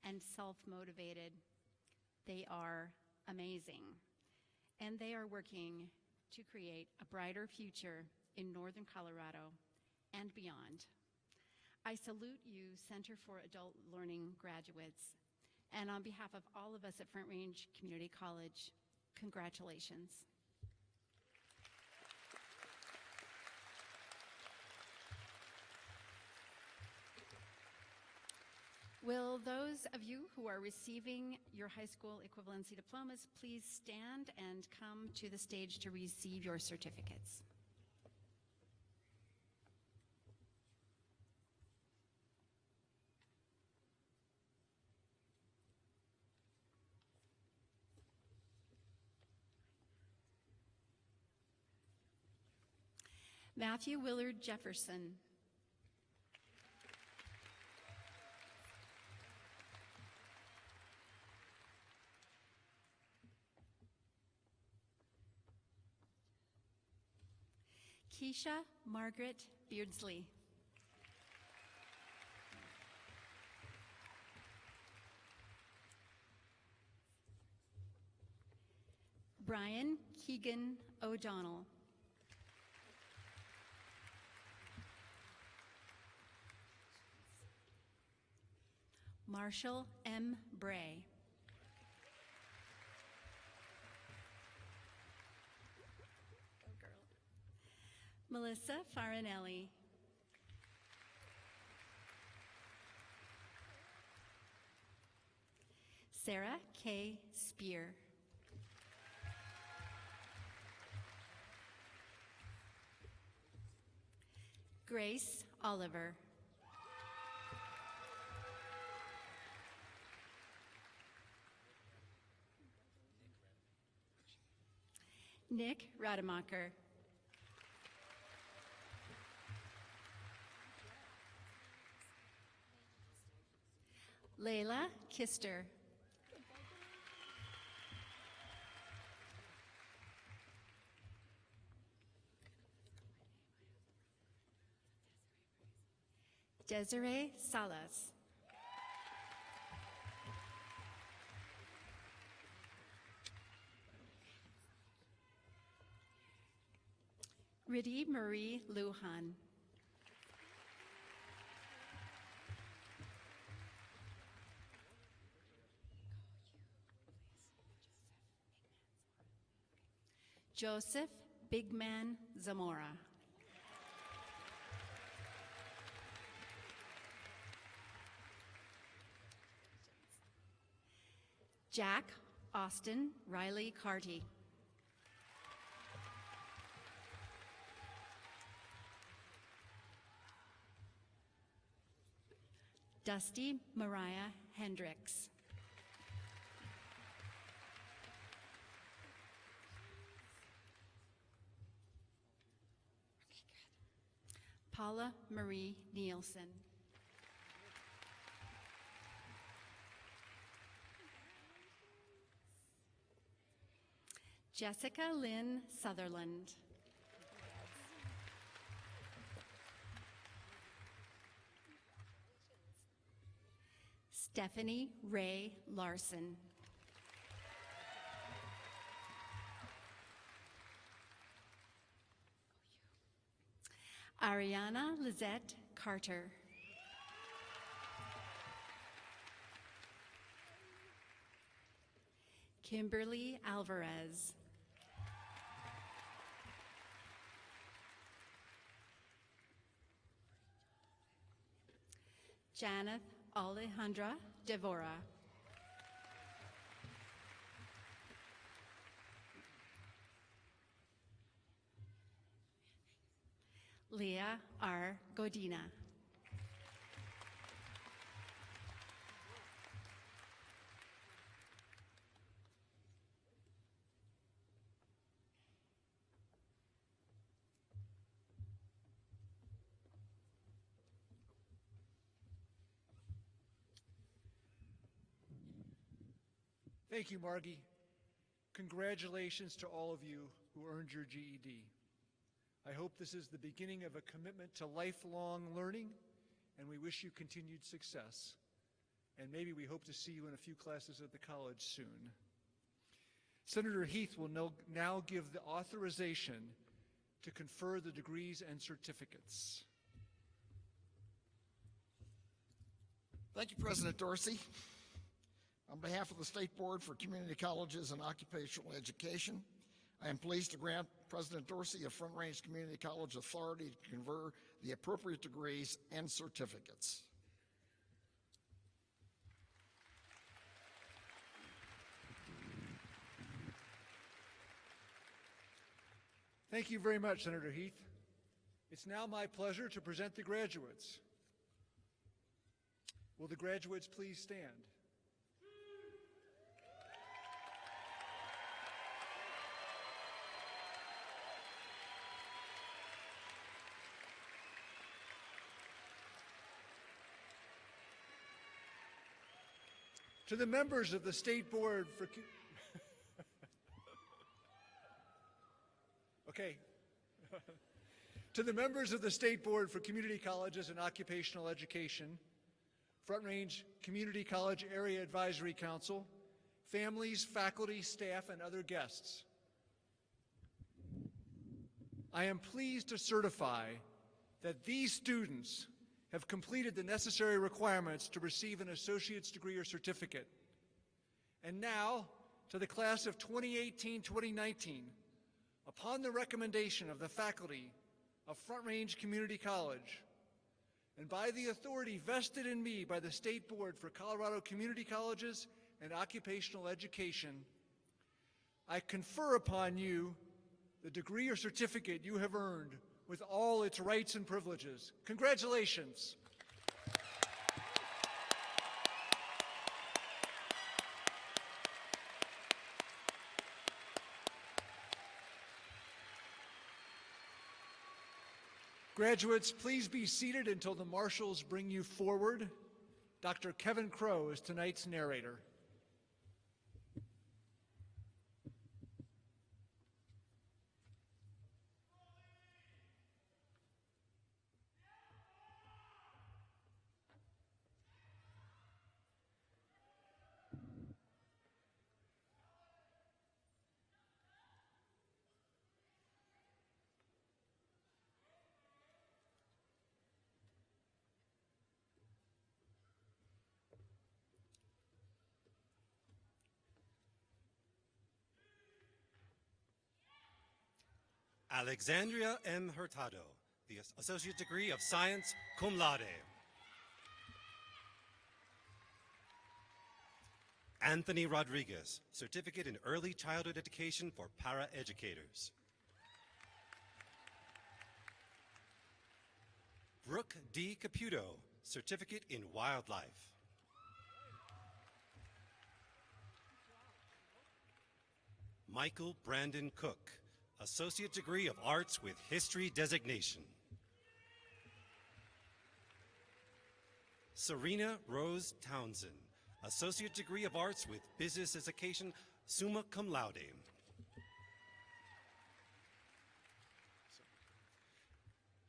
and self-motivated. They are amazing, and they are working to create a brighter future in Northern Colorado and beyond. I salute you, Center for Adult Learning graduates, and on behalf of all of us at Front Range Community College, congratulations. Will those of you who are receiving your high school equivalency diplomas please stand and come to the stage to receive your certificates? Matthew Willard Jefferson. Keisha Margaret Beardsley. Brian Keegan O'Donnell. Marshall M. Bray. Melissa Farinelli. Sarah K. Spear. Grace Oliver. Nick Rademacher. Layla Kister. Desiree Salas. Riddy Marie Lujan. Joseph Bigman Zamora. Jack Austin Riley Carty. Dusty Mariah Hendricks. Paula Marie Nielsen. Jessica Lynn Sutherland. Stephanie Ray Larson. Ariana Lizette Carter. Kimberly Alvarez. Janeth Alejandra Devora. Leah R. Godina. Thank you, Margie. Congratulations to all of you who earned your GED. I hope this is the beginning of a commitment to lifelong learning, and we wish you continued success. And maybe we hope to see you in a few classes at the college soon. Senator Heath will now give the authorization to confer the degrees and certificates. Thank you, President Dorsey. On behalf of the State Board for Community Colleges and Occupational Education, I am pleased to grant President Dorsey of Front Range Community College authority to confer the appropriate degrees and certificates. Thank you very much, Senator Heath. It's now my pleasure to present the graduates. Will the graduates please stand? To the members of the State Board for... Okay. To the members of the State Board for Community Colleges and Occupational Education, Front Range Community College Area Advisory Council, families, faculty, staff, and other guests, I am pleased to certify that these students have completed the necessary requirements to receive an associate's degree or certificate. And now, to the class of 2018-2019, upon the recommendation of the faculty of Front Range Community College, and by the authority vested in me by the State Board for Colorado Community Colleges and Occupational Education, I confer upon you the degree or certificate you have earned with all its rights and privileges. Congratulations. Graduates, please be seated until the marshals bring you forward. Dr. Kevin Crow is tonight's narrator. Alexandria M. Hurtado, the Associate Degree of Science, cum laude. Anthony Rodriguez, Certificate in Early Childhood Education for Para-Educators. Brooke D. Caputo, Certificate in Wildlife. Michael Brandon Cook, Associate Degree of Arts with History designation. Serena Rose Townsend, Associate Degree of Arts with Business Education, summa cum laude.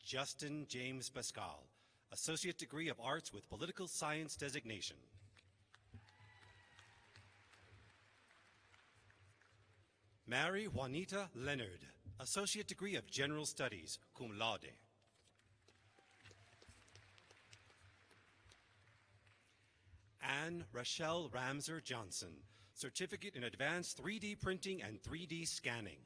Justin James Pascal, Associate Degree of Arts with Political Science designation. Mary Juanita Leonard, Associate Degree of General Studies, cum laude. Anne Rachelle Ramser Johnson, Certificate in Advanced 3D Printing and 3D Scanning.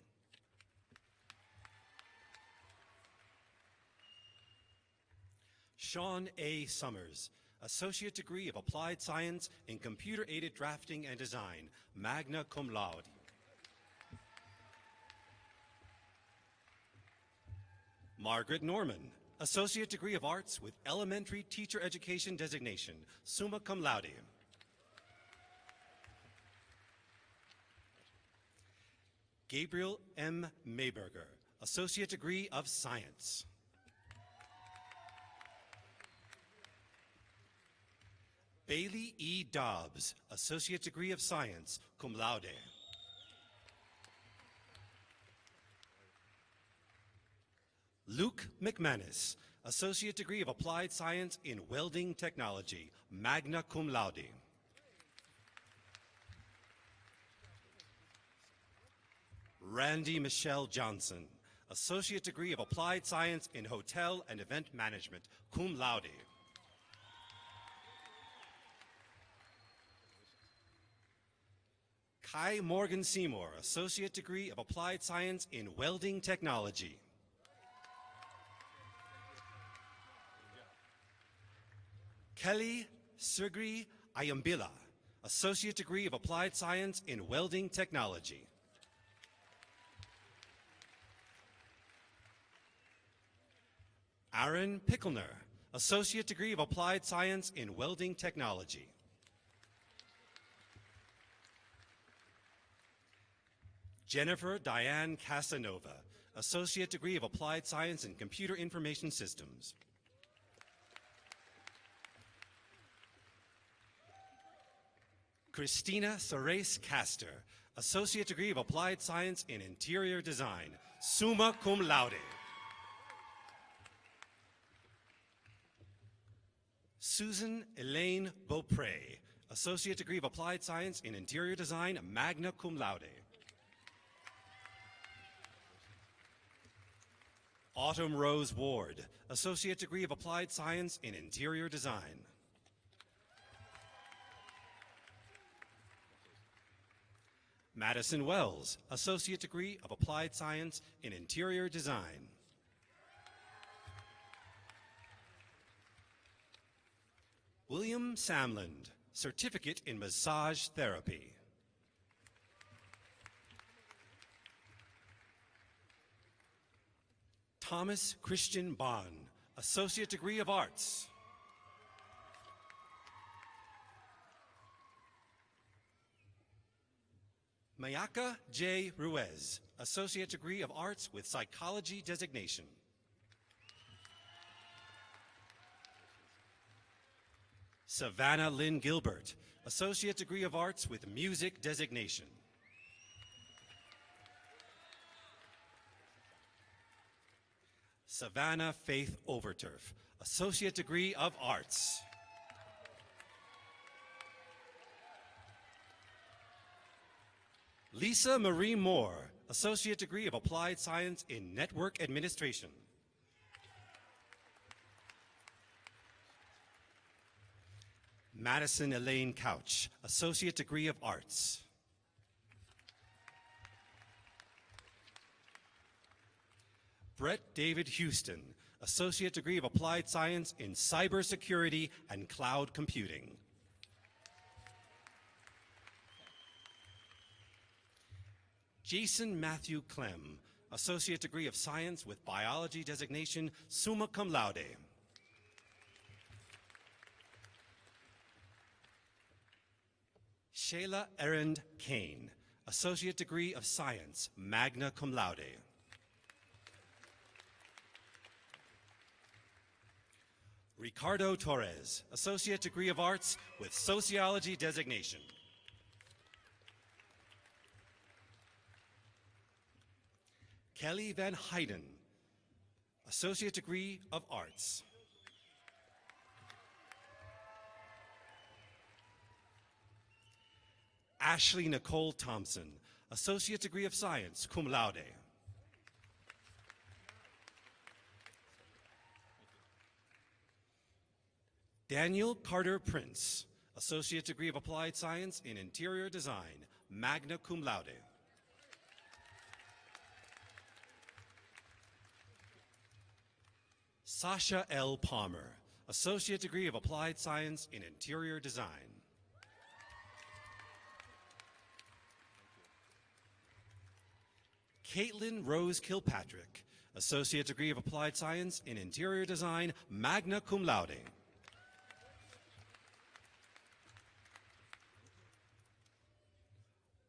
Sean A. Summers, Associate Degree of Applied Science in Computer-Aided Drafting and Design, magna cum laude. Margaret Norman, Associate Degree of Arts with Elementary Teacher Education designation, summa cum laude. Gabriel M. Mayberger, Associate Degree of Science. Bailey E. Dobbs, Associate Degree of Science, cum laude. Luke McManus, Associate Degree of Applied Science in Welding Technology, magna cum laude. Randy Michelle Johnson, Associate Degree of Applied Science in Hotel and Event Management, cum laude. Kai Morgan Seymour, Associate Degree of Applied Science in Welding Technology. Kelly Sugri Ayambila, Associate Degree of Applied Science in Welding Technology. Aaron Pickelner, Associate Degree of Applied Science in Welding Technology. Jennifer Diane Casanova, Associate Degree of Applied Science in Computer Information Systems. Christina Soares Castor, Associate Degree of Applied Science in Interior Design, summa cum laude. Susan Elaine Beaupre, Associate Degree of Applied Science in Interior Design, magna cum laude. Autumn Rose Ward, Associate Degree of Applied Science in Interior Design. Madison Wells, Associate Degree of Applied Science in Interior Design. William Samland, Certificate in Massage Therapy. Thomas Christian Bond, Associate Degree of Arts. Mayaka J. Ruiz, Associate Degree of Arts with Psychology designation. Savannah Lynn Gilbert, Associate Degree of Arts with Music designation. Savannah Faith Overturf, Associate Degree of Arts. Lisa Marie Moore, Associate Degree of Applied Science in Network Administration. Madison Elaine Couch, Associate Degree of Arts. Brett David Houston, Associate Degree of Applied Science in Cybersecurity and Cloud Computing. Jason Matthew Clem, Associate Degree of Science with Biology designation, summa cum laude. Shayla Erend Kane, Associate Degree of Science, magna cum laude. Ricardo Torres, Associate Degree of Arts with Sociology designation. Kelly Van Heiden, Associate Degree of Arts. Ashley Nicole Thompson, Associate Degree of Science, cum laude. Daniel Carter Prince, Associate Degree of Applied Science in Interior Design, magna cum laude. Sasha L. Palmer, Associate Degree of Applied Science in Interior Design. Caitlin Rose Kilpatrick, Associate Degree of Applied Science in Interior Design, magna cum laude.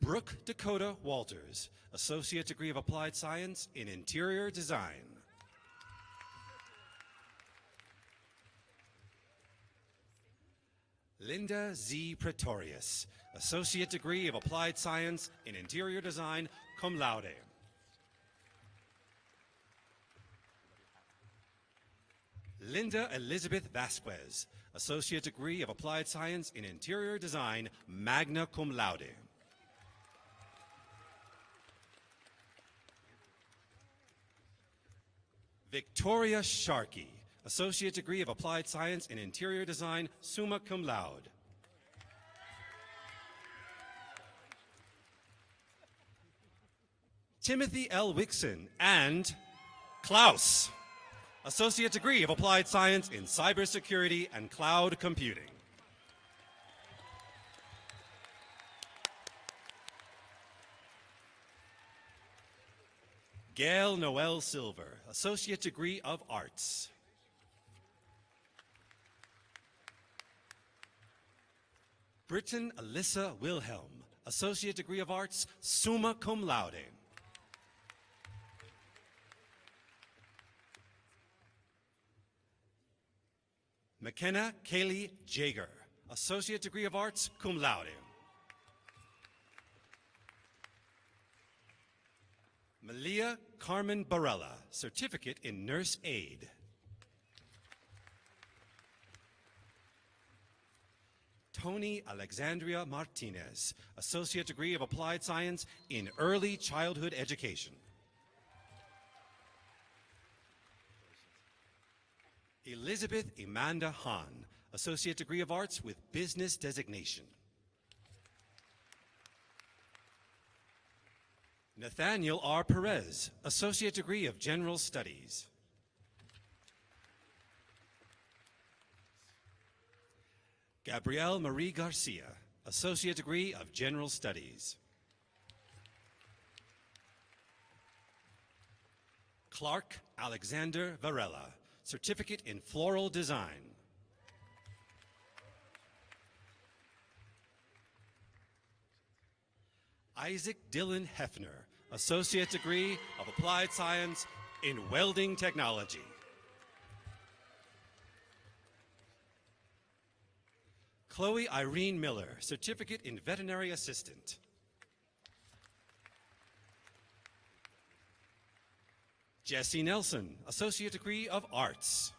Brooke Dakota Walters, Associate Degree of Applied Science in Interior Design. Linda Z. Pretorius, Associate Degree of Applied Science in Interior Design, cum laude. Linda Elizabeth Vasquez, Associate Degree of Applied Science in Interior Design, magna cum laude. Victoria Sharkey, Associate Degree of Applied Science in Interior Design, summa cum laude. Timothy L. Wixon and Klaus, Associate Degree of Applied Science in Cybersecurity and Cloud Computing. Gail Noel Silver, Associate Degree of Arts. Britton Alyssa Wilhelm, Associate Degree of Arts, summa cum laude. McKenna Kaylee Jager, Associate Degree of Arts, cum laude. Malia Carmen Barella, Certificate in Nurse Aid. Tony Alexandria Martinez, Associate Degree of Applied Science in Early Childhood Education. Elizabeth Amanda Hahn, Associate Degree of Arts with Business Designation. Nathaniel R. Perez, Associate Degree of General Studies. Gabrielle Marie Garcia, Associate Degree of General Studies. Clark Alexander Varela, Certificate in Floral Design. Isaac Dylan Hefner, Associate Degree of Applied Science in Welding Technology. Chloe Irene Miller, Certificate in Veterinary Assistant. Jesse Nelson, Associate Degree of Arts.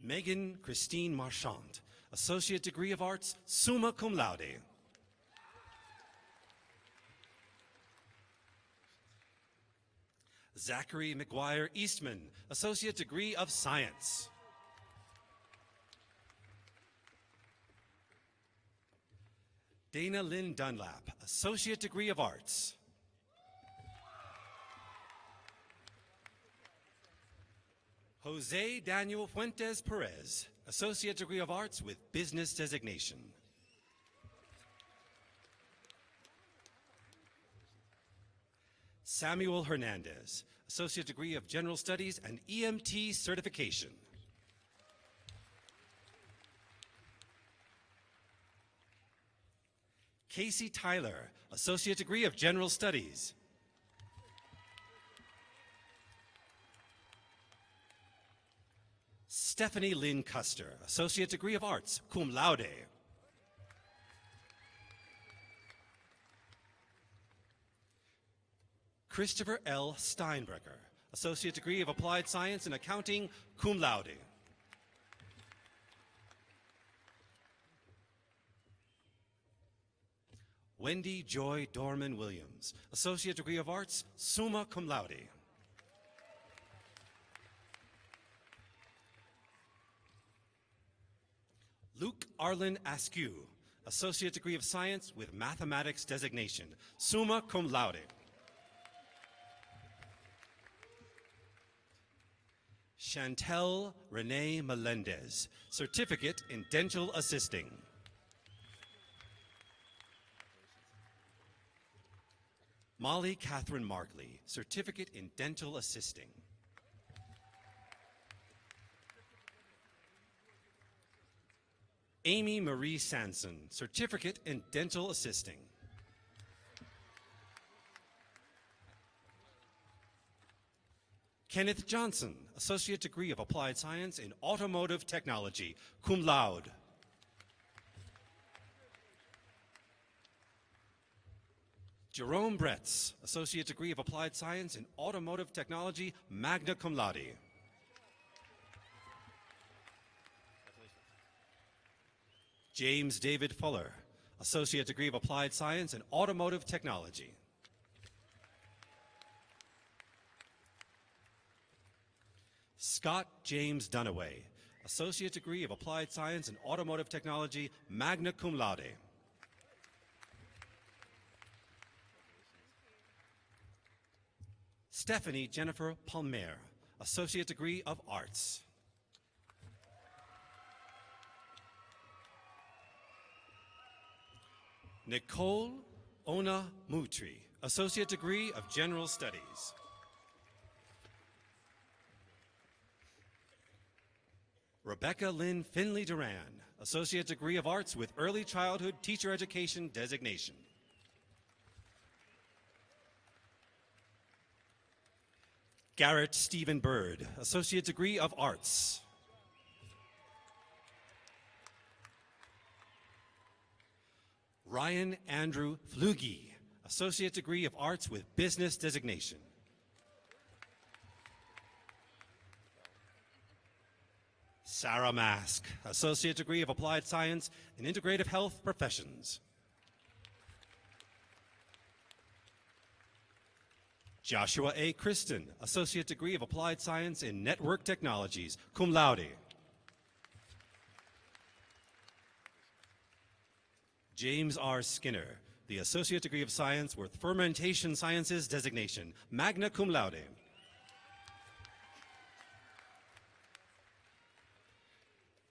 Megan Christine Marchand, Associate Degree of Arts, summa cum laude. Zachary McGuire Eastman, Associate Degree of Science. Dana Lynn Dunlap, Associate Degree of Arts. Jose Daniel Fuentes Perez, Associate Degree of Arts with Business Designation. Samuel Hernandez, Associate Degree of General Studies and EMT Certification. Casey Tyler, Associate Degree of General Studies. Stephanie Lynn Custer, Associate Degree of Arts, cum laude. Christopher L. Steinbrecher, Associate Degree of Applied Science in Accounting, cum laude. Wendy Joy Dorman Williams, Associate Degree of Arts, summa cum laude. Luke Arlen Askew, Associate Degree of Science with Mathematics designation, summa cum laude. Chantel Renee Melendez, Certificate in Dental Assisting. Molly Catherine Markley, Certificate in Dental Assisting. Amy Marie Sanson, Certificate in Dental Assisting. Kenneth Johnson, Associate Degree of Applied Science in Automotive Technology, cum laude. Jerome Bretz, Associate Degree of Applied Science in Automotive Technology, magna cum laude. James David Fuller, Associate Degree of Applied Science in Automotive Technology. Scott James Dunaway, Associate Degree of Applied Science in Automotive Technology, magna cum laude. Stephanie Jennifer Palmer, Associate Degree of Arts. Nicole Ona Mutri, Associate Degree of General Studies. Rebecca Lynn Finley Duran, Associate Degree of Arts with Early Childhood Teacher Education designation. Garrett Stephen Bird, Associate Degree of Arts. Ryan Andrew Flugie, Associate Degree of Arts with Business designation. Sarah Mask, Associate Degree of Applied Science in Integrative Health Professions. Joshua A. Kristen, Associate Degree of Applied Science in Network Technologies, cum laude. James R. Skinner, the Associate Degree of Science with Fermentation Sciences designation, magna cum laude.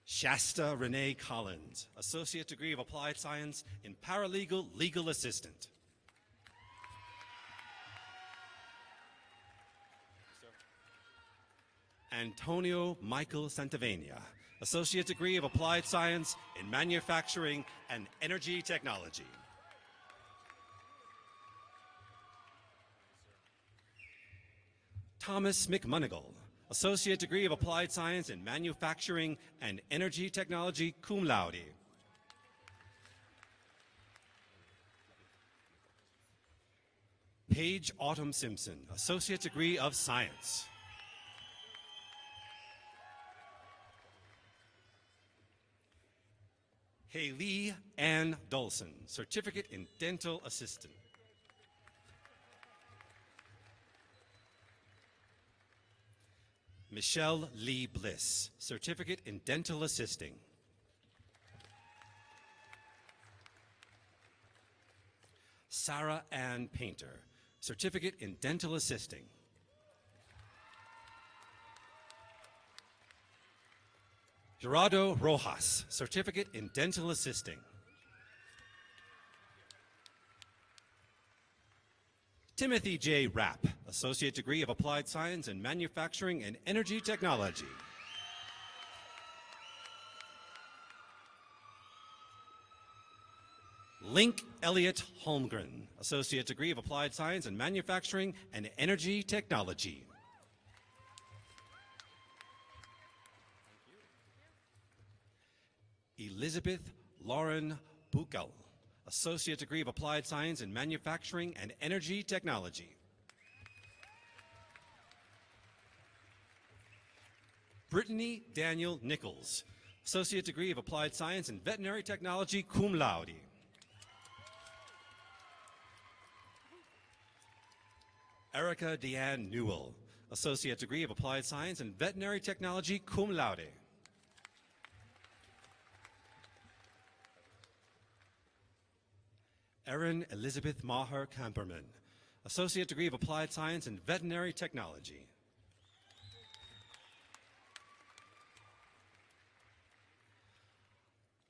Shasta Renee Collins, Associate Degree of Applied Science in Paralegal Legal Assistant. Antonio Michael Santavenia, Associate Degree of Applied Science in Manufacturing and Energy Technology. Thomas McMonigal, Associate Degree of Applied Science in Manufacturing and Energy Technology, cum laude. Paige Autumn Simpson, Associate Degree of Science. Haley Ann Dolson, Certificate in Dental Assistant. Michelle Lee Bliss, Certificate in Dental Assisting. Sarah Ann Painter, Certificate in Dental Assisting. Gerardo Rojas, Certificate in Dental Assisting. Timothy J. Rapp, Associate Degree of Applied Science in Manufacturing and Energy Technology. Link Elliott Holmgren, Associate Degree of Applied Science in Manufacturing and Energy Technology. Elizabeth Lauren Buchel, Associate Degree of Applied Science in Manufacturing and Energy Technology. Brittany Daniel Nichols, Associate Degree of Applied Science in Veterinary Technology, cum laude. Erica Deanne Newell, Associate Degree of Applied Science in Veterinary Technology, cum laude. Erin Elizabeth Maher Kamperman, Associate Degree of Applied Science in Veterinary Technology.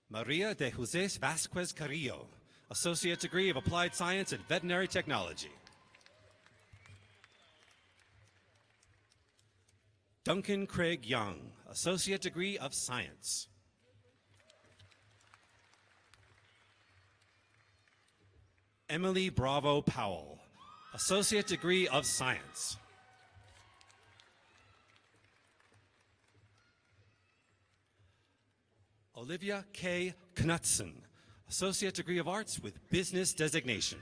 Maria de Jesus Vasquez Carrillo, Associate Degree of Applied Science in Veterinary Technology. Duncan Craig Young, Associate Degree of Science. Emily Bravo Powell, Associate Degree of Science. Olivia K. Knutson, Associate Degree of Arts with Business Designation.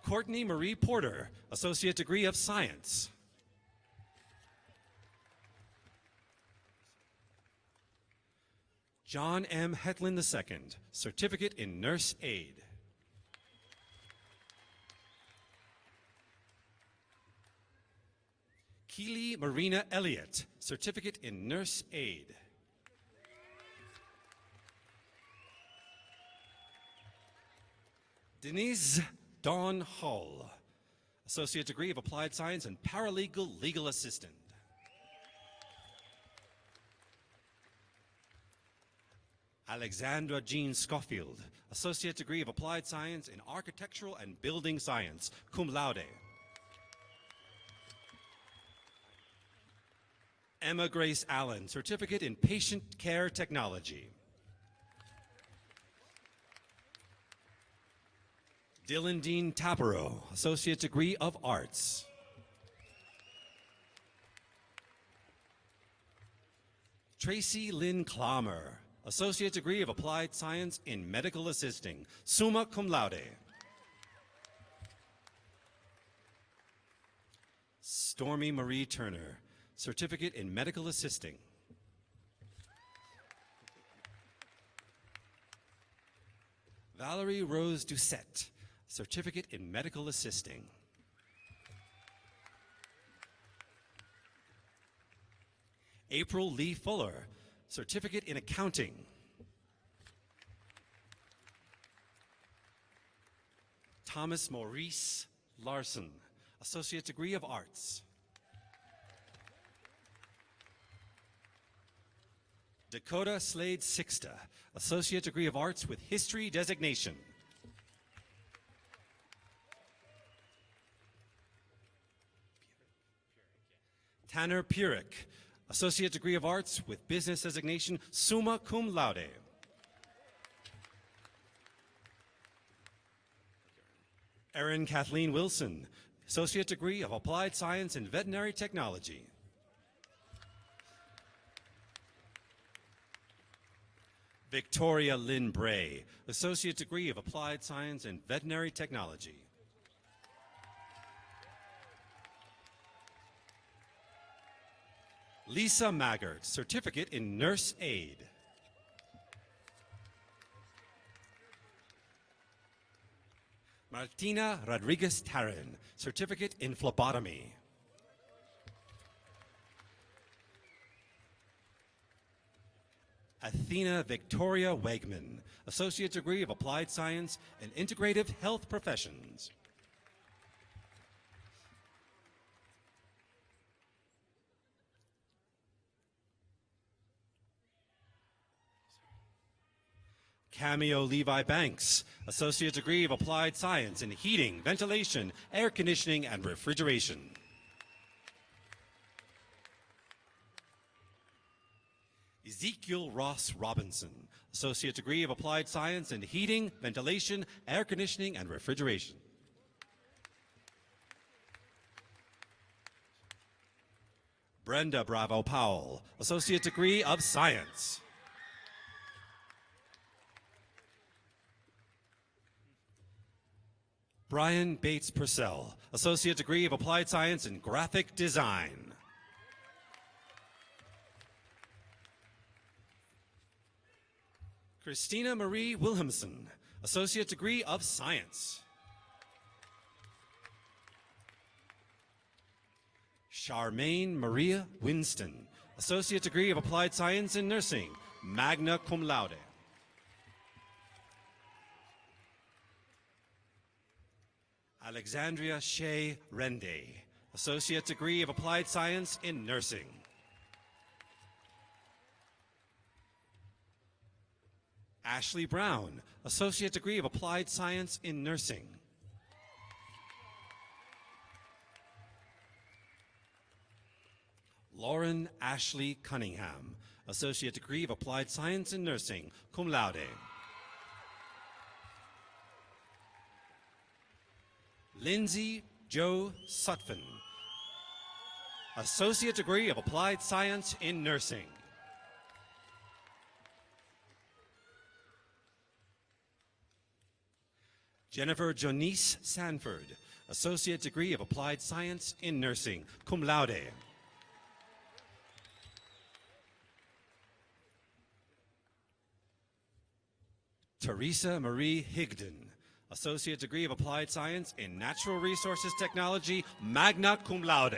Courtney Marie Porter, Associate Degree of Science. John M. Hetland II, Certificate in Nurse Aid. Keely Marina Elliott, Certificate in Nurse Aid. Denise Dawn Hull, Associate Degree of Applied Science and Paralegal Legal Assistant. Alexandra Jean Schofield, Associate Degree of Applied Science in Architectural and Building Science, cum laude. Emma Grace Allen, Certificate in Patient Care Technology. Dylan Dean Tapero, Associate Degree of Arts. Tracy Lynn Klammer, Associate Degree of Applied Science in Medical Assisting, summa cum laude. Stormy Marie Turner, Certificate in Medical Assisting. Valerie Rose Doucette, Certificate in Medical Assisting. April Lee Fuller, Certificate in Accounting. Thomas Maurice Larson, Associate Degree of Arts. Dakota Slade Sixta, Associate Degree of Arts with History Designation. Tanner Purick, Associate Degree of Arts with Business Designation, summa cum laude. Erin Kathleen Wilson, Associate Degree of Applied Science in Veterinary Technology. Victoria Lynn Bray, Associate Degree of Applied Science in Veterinary Technology. Lisa Maggart, Certificate in Nurse Aid. Martina Rodriguez Tarrin, Certificate in Phlebotomy. Athena Victoria Wegman, Associate Degree of Applied Science in Integrative Health Professions. Cameo Levi Banks, Associate Degree of Applied Science in Heating, Ventilation, Air Conditioning, and Ezekiel Ross Robinson, Associate degree of Applied Science in Heating, Ventilation, Air Conditioning, and Refrigeration. Brenda Bravo Powell, Associate degree of Science. Brian Bates Purcell, Associate degree of Applied Science in Graphic Design. Christina Marie Wilhelmsen, Associate degree of Science. Charmaine Maria Winston, Associate degree of Applied Science in Nursing, magna cum laude. Alexandria Shea Rende, Associate degree of Applied Science in Nursing. Ashley Brown, Associate degree of Applied Science in Nursing. Lauren Ashley Cunningham, Associate degree of Applied Science in Nursing, cum laude. Lindsay Joe Sutphin, Associate degree of Applied Science in Nursing. Jennifer Jonice Sanford, Associate degree of Applied Science in Nursing, cum laude. Teresa Marie Higdon, Associate degree of Applied Science in Natural Resources Technology, magna cum laude.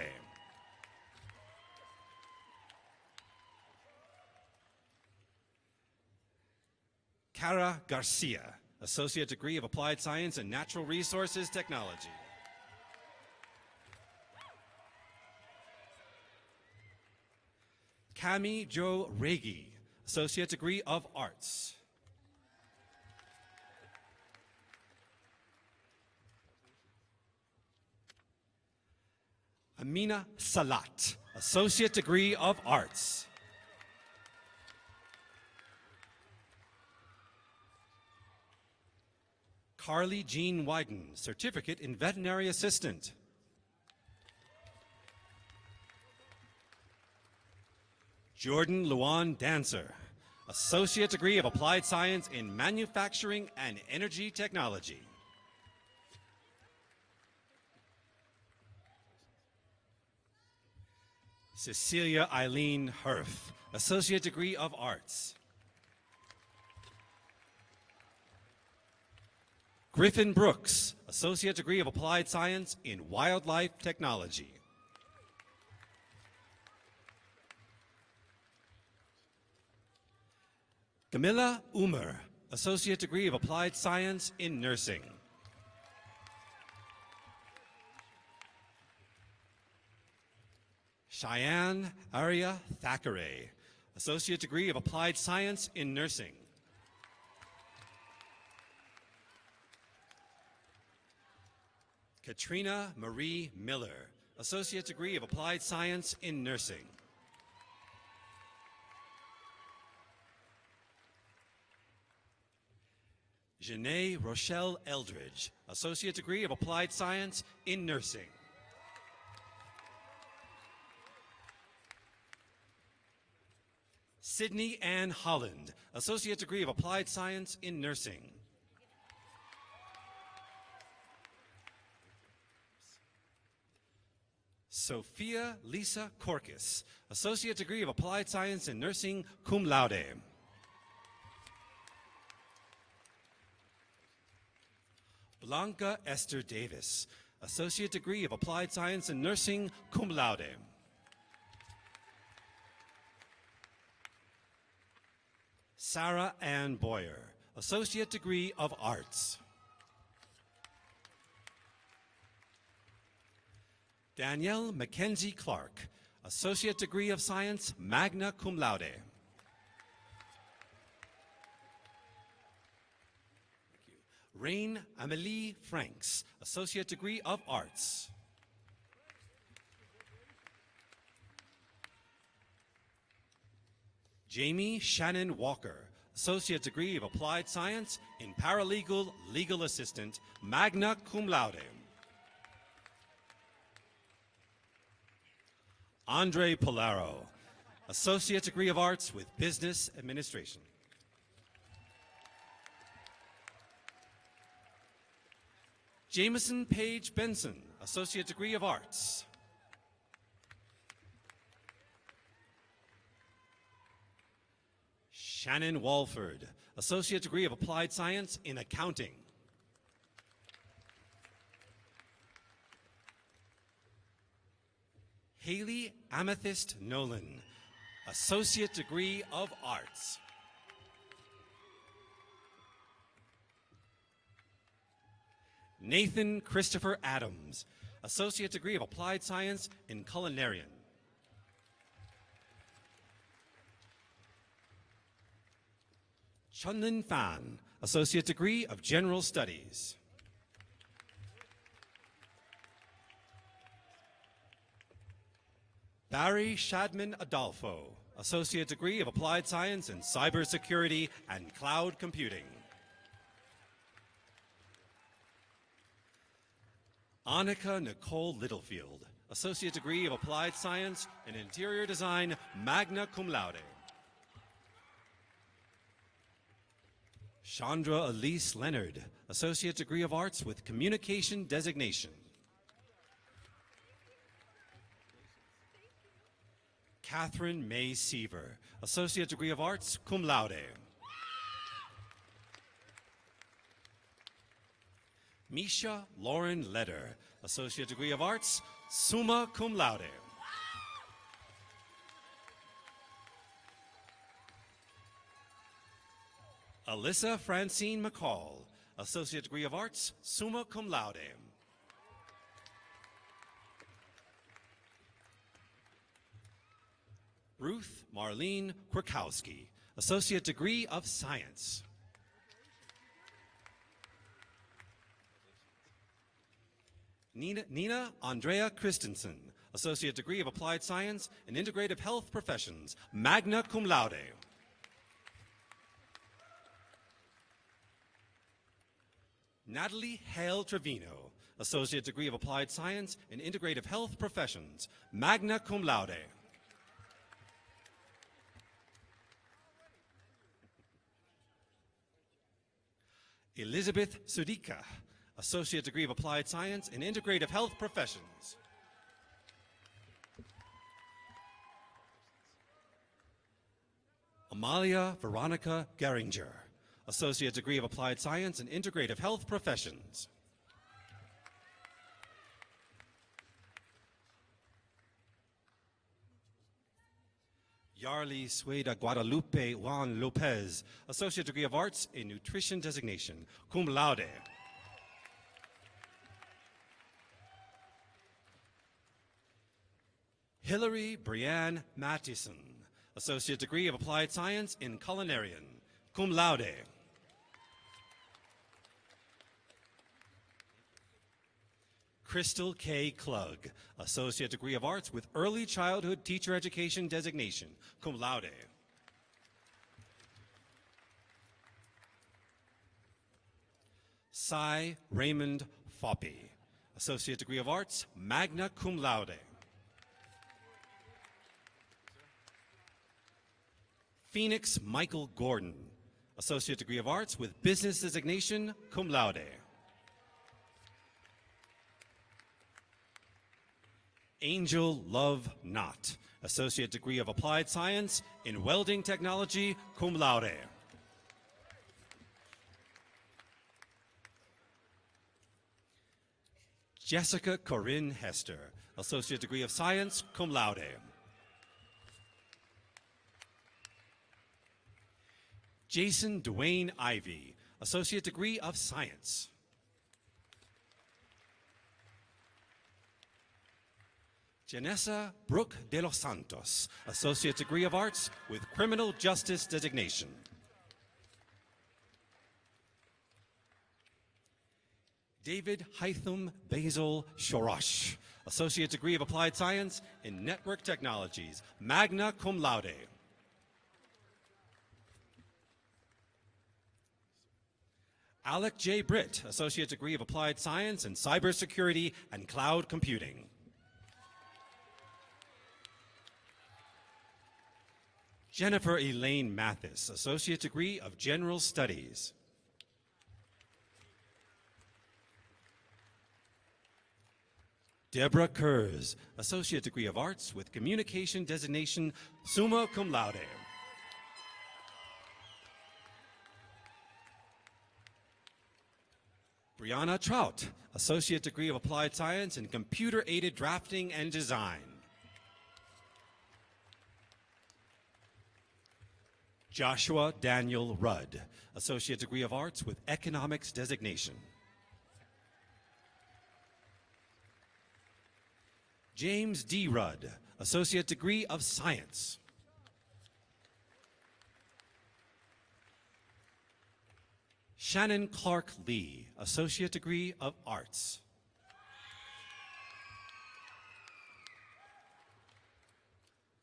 Cara Garcia, Associate degree of Applied Science in Natural Resources Technology. Cami Jo Regi, Associate degree of Arts. Amina Salat, Associate degree of Arts. Carly Jean Wyden, Certificate in Veterinary Assistant. Jordan Luan Dancer, Associate degree of Applied Science in Manufacturing and Energy Technology. Cecilia Eileen Herf, Associate degree of Arts. Griffin Brooks, Associate degree of Applied Science in Wildlife Technology. Camilla Umer, Associate degree of Applied Science in Nursing. Cheyenne Aria Thackeray, Associate degree of Applied Science in Nursing. Katrina Marie Miller, Associate degree of Applied Science in Nursing. Janae Rochelle Eldridge, Associate degree of Applied Science in Nursing. Sydney Ann Holland, Associate degree of Applied Science in Nursing. Sophia Lisa Korkis, Associate degree of Applied Science in Nursing, cum laude. Blanca Esther Davis, Associate degree of Applied Science in Nursing, cum laude. Sarah Ann Boyer, Associate degree of Arts. Danielle Mackenzie Clark, Associate degree of Science, magna cum laude. Rain Amelie Franks, Associate degree of Arts. Jamie Shannon Walker, Associate Degree of Applied Science in Paralegal Legal Assistant, magna cum laude. Andre Polaro, Associate Degree of Arts with Business Administration. Jameson Page Benson, Associate Degree of Arts. Shannon Walford, Associate Degree of Applied Science in Accounting. Haley Amethyst Nolan, Associate Degree of Arts. Nathan Christopher Adams, Associate Degree of Applied Science in Culinarian. Chunlin Fan, Associate Degree of General Studies. Barry Shadman Adolfo, Associate Degree of Applied Science in Cybersecurity and Cloud Computing. Annika Nicole Littlefield, Associate Degree of Applied Science in Interior Design, magna cum laude. Chandra Elise Leonard, Associate Degree of Arts with Communication Designation. Catherine May Seaver, Associate Degree of Arts, cum laude. Misha Lauren Leder, Associate Degree of Arts, summa cum laude. Alyssa Francine McCall, Associate Degree of Arts, summa cum laude. Ruth Marlene Krakowski, Associate Degree of Science. Nina Andrea Christensen, Associate Degree of Applied Science in Integrative Health Professions, magna cum laude. Natalie Hale Trevino, Associate Degree of Applied Science in Integrative Health Professions, magna cum laude. Elizabeth Sudika, Associate Degree of Applied Science in Integrative Health Professions. Amalia Veronica Geringer, Associate Degree of Applied Science in Integrative Health Professions. Yarly Sueda Guadalupe Juan Lopez, Associate Degree of Arts in Nutrition Designation, cum laude. Hillary Brianne Mattison, Associate Degree of Applied Science in Culinarian, cum laude. Crystal K. Klug, Associate Degree of Arts with Early Childhood Teacher Education Designation, cum laude. Cy Raymond Foppy, Associate Degree of Arts, magna cum laude. Phoenix Michael Gordon, Associate Degree of Arts with Business Designation, cum laude. Angel Love Knott, Associate Degree of Applied Science in Welding Technology, cum laude. Jessica Corinne Hester, Associate Degree of Science, cum laude. Jason Dwayne Ivey, Associate Degree of Science. Janessa Brooke de los Santos, Associate Degree of Arts with Criminal Justice Designation. David Hytham Basil Shorosh, Associate Degree of Applied Science in Network Technologies, magna cum laude. Alec J. Britt, Associate Degree of Applied Science in Cybersecurity and Cloud Computing. Jennifer Elaine Mathis, Associate Degree of General Studies. Deborah Kurz, Associate Degree of Arts with Communication Designation, summa cum laude. Brianna Trout, Associate Degree of Applied Science in Computer-Aided Drafting and Design. Joshua Daniel Rudd, Associate Degree of Arts with Economics Designation. James D. Rudd, Associate Degree of Science. Shannon Clark Lee, Associate Degree of Arts.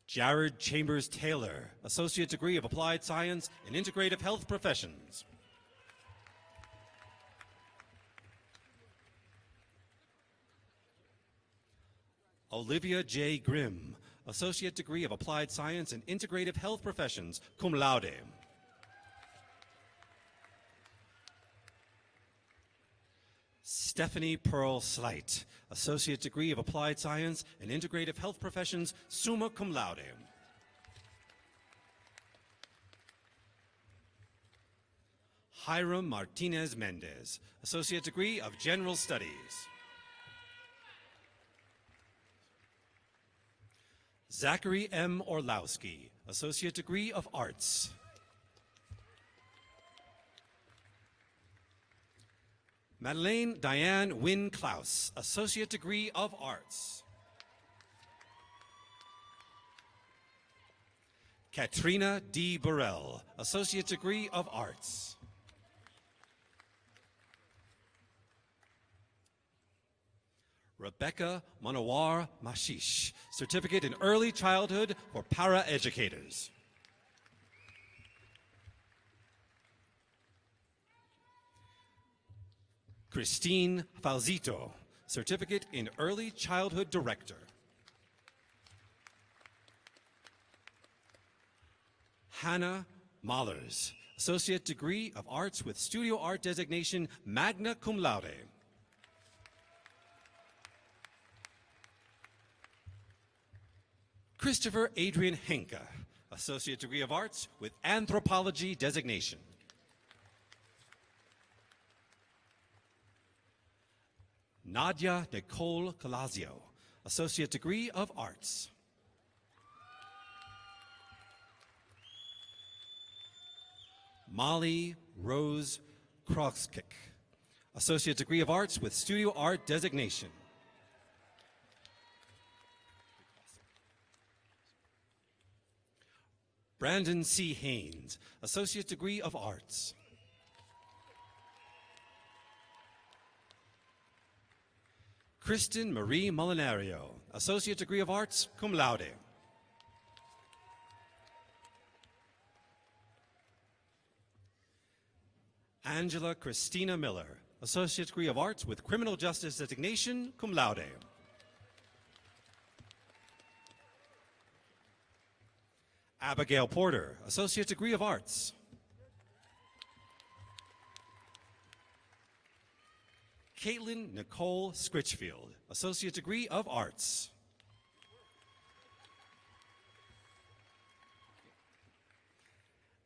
Jared Chambers Taylor, Associate Degree of Applied Science in Integrative Health Professions. Olivia J. Grimm, Associate Degree of Applied Science in Integrative Health Professions, cum laude. Stephanie Pearl Slight, Associate Degree of Applied Science in Integrative Health Professions, summa cum laude. Hiram Martinez Mendez, Associate Degree of General Studies. Zachary M. Orlowski, Associate Degree of Arts. Madeleine Diane Wynn Klaus, Associate Degree of Arts. Katrina D. Burrell, Associate Degree of Arts. Rebecca Manowar Mashish, Certificate in Early Childhood for Para-Educators. Christine Falzito, Certificate in Early Childhood Director. Hannah Mahlers, Associate Degree of Arts with Studio Art Designation, magna cum laude. Christopher Adrian Henke, Associate Degree of Arts with Anthropology Designation. Nadia Nicole Calazio, Associate Degree of Arts. Molly Rose Krokskik, Associate Degree of Arts with Studio Art Designation. Brandon C. Haynes, Associate Degree of Arts. Kristen Marie Molinario, Associate Degree of Arts, cum laude. Angela Christina Miller, Associate Degree of Arts with Criminal Justice Designation, cum laude. Abigail Porter, Associate Degree of Arts. Caitlin Nicole Scritchfield, Associate Degree of Arts.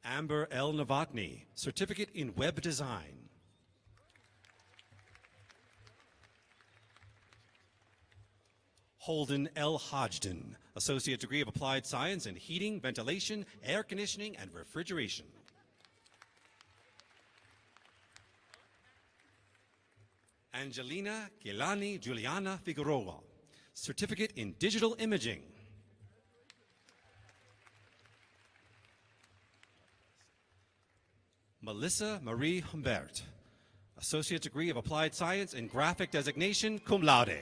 Amber L. Novotny, Certificate in Web Design. Holden L. Hodgden, Associate Degree of Applied Science in Heating, Ventilation, Air Conditioning, and Refrigeration. Angelina Gilani Juliana Figueroa, Certificate in Digital Imaging. Melissa Marie Humbert, Associate Degree of Applied Science in Graphic Designation, cum laude.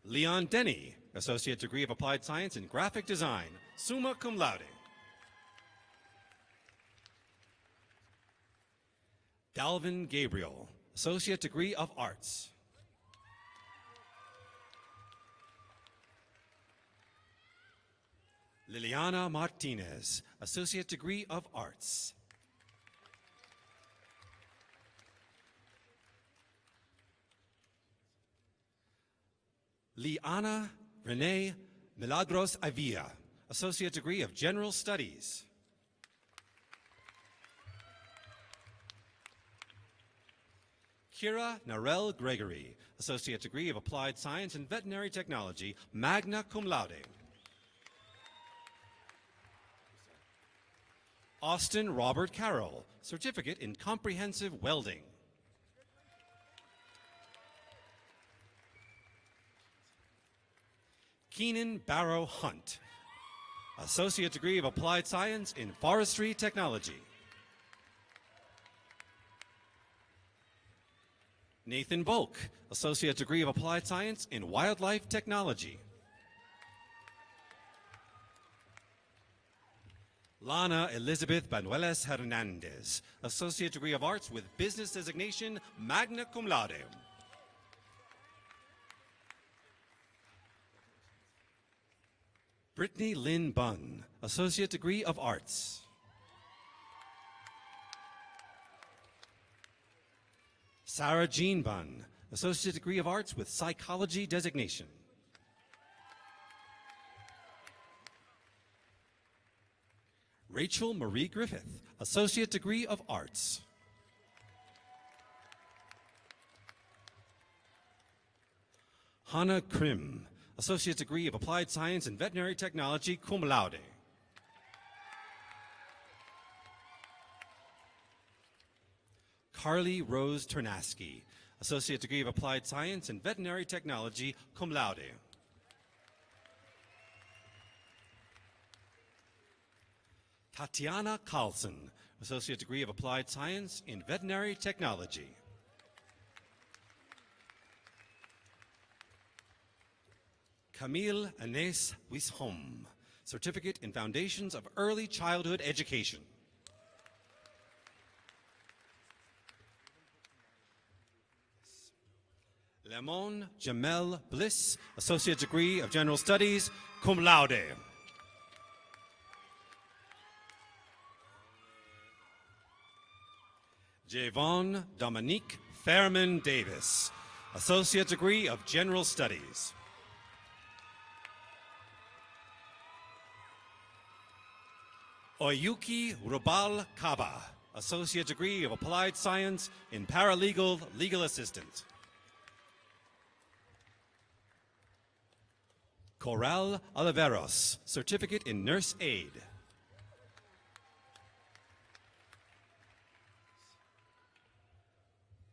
Leon Denny, Associate Degree of Applied Science in Graphic Design, summa cum laude. Dalvin Gabriel, Associate Degree of Arts. Liliana Martinez, Associate Degree of Arts. Liana Renee Milagros Avilla, Associate Degree of General Studies. Kira Narelle Gregory, Associate Degree of Applied Science and Veterinary Technology, magna cum laude. Austin Robert Carroll, Certificate in Comprehensive Welding. Keenan Barrow Hunt, Associate Degree of Applied Science in Forestry Technology. Nathan Volk, Associate Degree of Applied Science in Wildlife Technology. Lana Elizabeth Banuelos Hernandez, Associate Degree of Arts with Business Designation, magna cum laude. Brittany Lynn Bunn, Associate Degree of Arts. Sarah Jean Bunn, Associate Degree of Arts with Psychology Designation. Rachel Marie Griffith, Associate Degree of Arts. Hannah Krim, Associate Degree of Applied Science and Veterinary Technology, cum laude. Carly Rose Ternaski, Associate Degree of Applied Science and Veterinary Technology, cum laude. Tatiana Carlson, Associate Degree of Applied Science in Veterinary Technology. Camille Anais Wishom, Certificate in Foundations of Early Childhood Education. Lemon Jamel Bliss, Associate Degree of General Studies, cum laude. Javon Dominique Fairman Davis, Associate Degree of General Studies. Oyuki Rubal Kaba, Associate Degree of Applied Science in Paralegal Legal Assistant. Coral Oliveros, Certificate in Nurse Aid.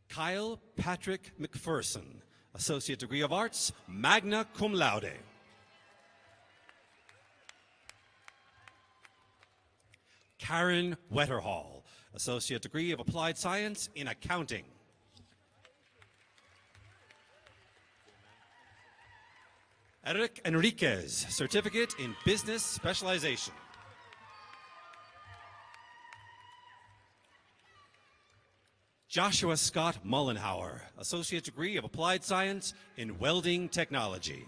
Kyle Patrick McPherson, Associate Degree of Arts, magna cum laude. Karen Wetterhall, Associate Degree of Applied Science in Accounting. Eric Enriquez, Certificate in Business Specialization. Joshua Scott Mullenhauer, Associate Degree of Applied Science in Welding Technology.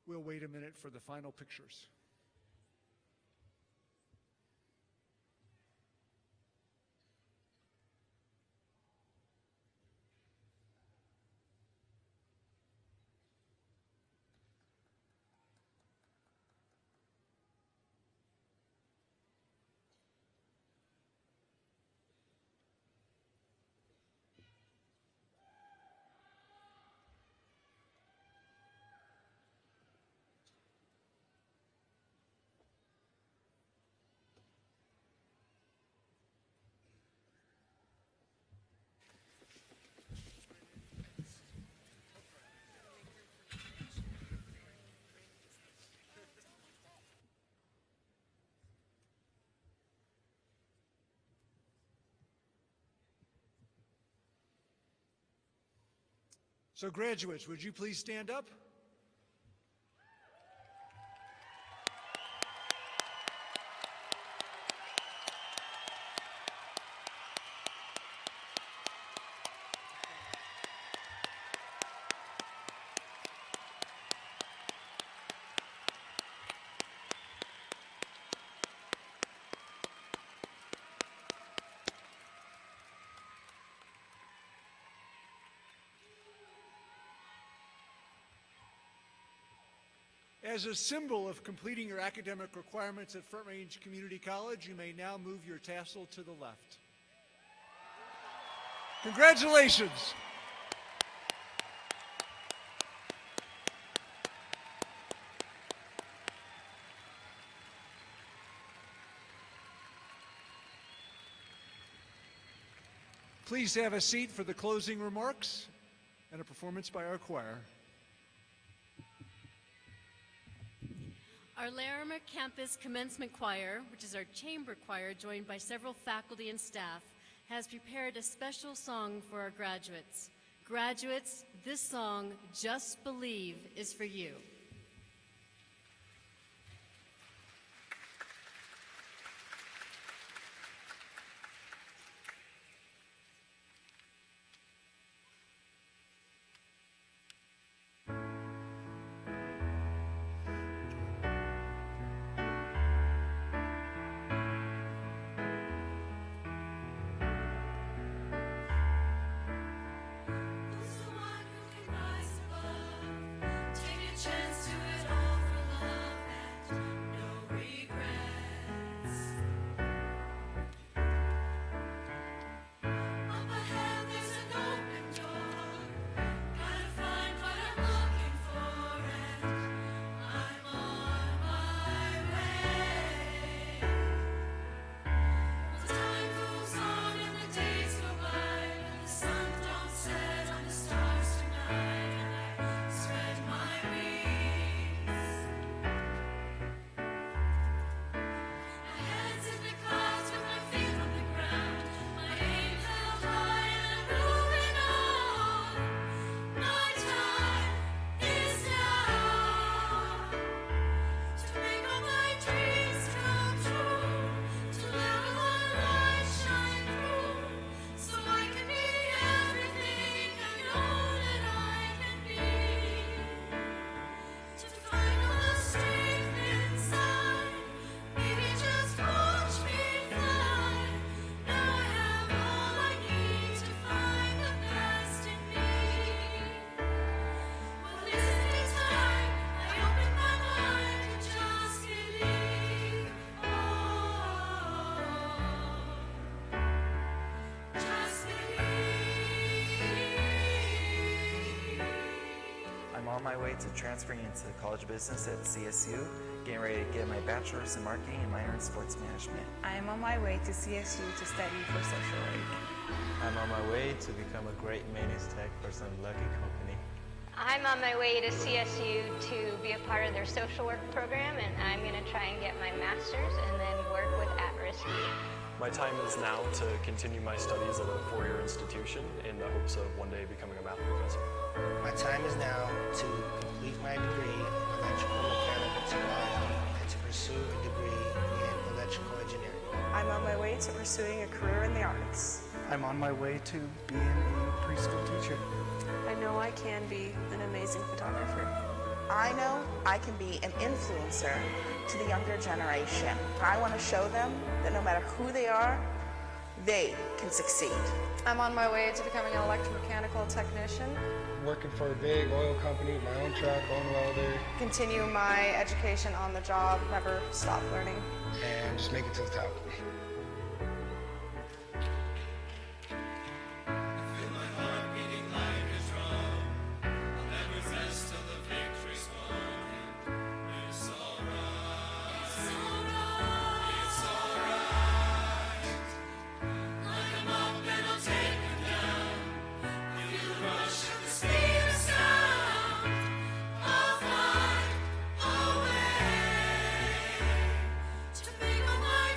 We'll wait a minute for the final pictures. So graduates, would you please stand up? As a symbol of completing your academic requirements at Front Range Community College, you may now move your tassel to the left. Congratulations! Please have a seat for the closing remarks and a performance by our choir. Our Larimer Campus Commencement Choir, which is our chamber choir joined by several faculty and staff, has prepared a special song for our graduates. Graduates, this song, Just Believe, is for you. on my way to transferring into the College of Business at CSU, getting ready to get my bachelor's in marketing and minor in sports management. I am on my way to CSU to study for social work. I'm on my way to become a great maintenance tech for some lucky company. I'm on my way to CSU to be a part of their social work program, and I'm going to try and get my master's and then work with at-risk youth. My time is now to continue my studies at a four-year institution in the hopes of one day becoming a math professor. My time is now to complete my degree in electrical mechanical technology and to pursue a degree in electrical engineering. I'm on my way to pursuing a career in the arts. I'm on my way to being a preschool teacher. I know I can be an amazing photographer. I know I can be an influencer to the younger generation. I want to show them that no matter who they are, they can succeed. I'm on my way to becoming an electromechanical technician. Working for a big oil company, my own truck, own welder. Continue my education on the job, never stop learning. And just make it to the top.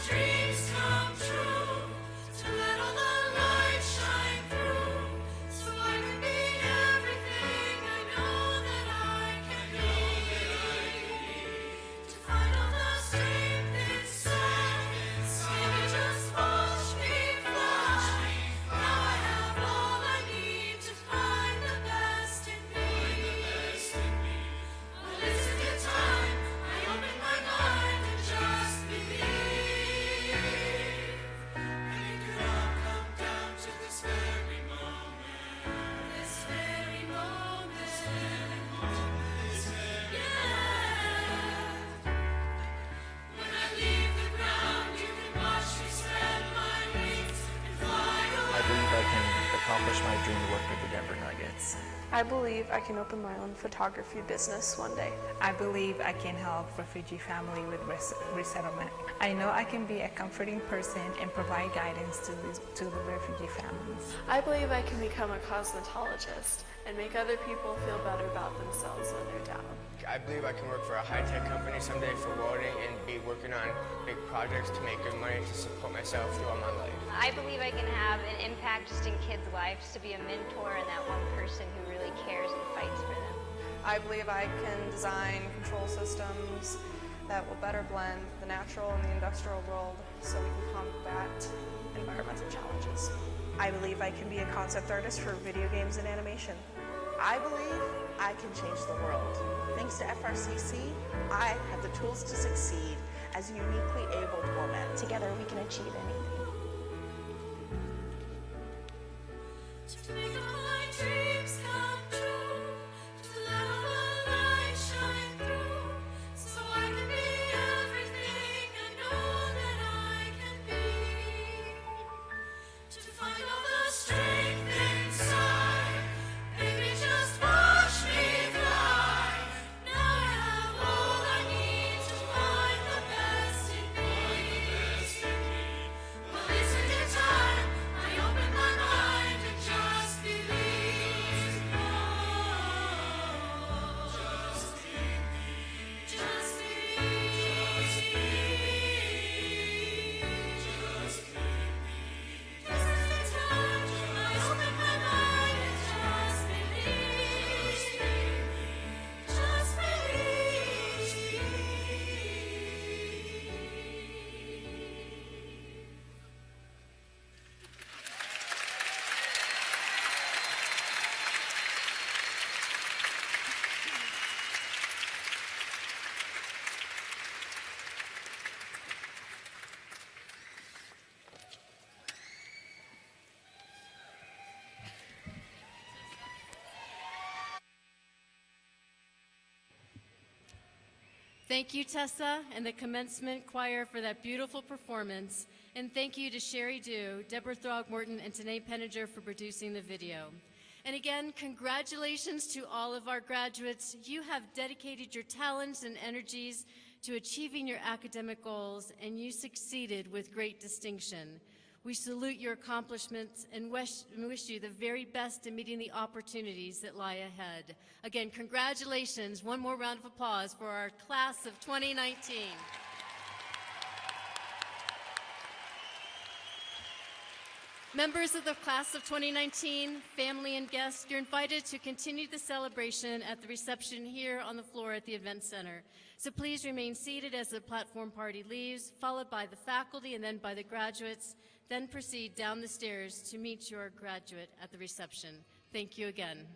Dreams accomplish my dream to work with the Denver Nuggets. I believe I can open my own photography business one day. I believe I can help refugee family with resettlement. I know I can be a comforting person and provide guidance to the refugee families. I believe I can become a cosmetologist and make other people feel better about themselves when they're down. I believe I can work for a high-tech company someday for welding and be working on big projects to make good money to support myself through all my life. I believe I can have an impact just in kids' lives, to be a mentor and that one person who really cares and fights for them. I believe I can design control systems that will better blend the natural and the industrial world so we can combat environmental challenges. I believe I can be a concept artist for video games and animation. I believe I can change the world. Thanks to FRCC, I have the tools to succeed as a uniquely abled woman. Together we can achieve anything. To make all my dreams come true, to let all the light shine through, so I can be everything I know that I can be. To find all the strength inside, baby, just watch me fly. Now I have all I need to find the best in me. Well, isn't it time I open my mind and just believe? Oh, just believe. Just believe. Just believe. Isn't it time I open my mind and just believe? Just believe. Thank you, Tessa, and the Commencement Choir for that beautiful performance. And thank you to Sherry Dew, Deborah Throgmorton, and Tanae Penninger for producing the video. And again, congratulations to all of our graduates. You have dedicated your talents and energies to achieving your academic goals, and you succeeded with great distinction. We salute your accomplishments and wish you the very best in meeting the opportunities that lie ahead. Again, congratulations. One more round of applause for our class of 2019. Members of the class of 2019, family and guests, you're invited to continue the celebration at the reception here on the floor at the Event Center. So please remain seated as the platform party leaves, followed by the faculty and then by the graduates. Then proceed down the stairs to meet your graduate at the reception. Thank you again.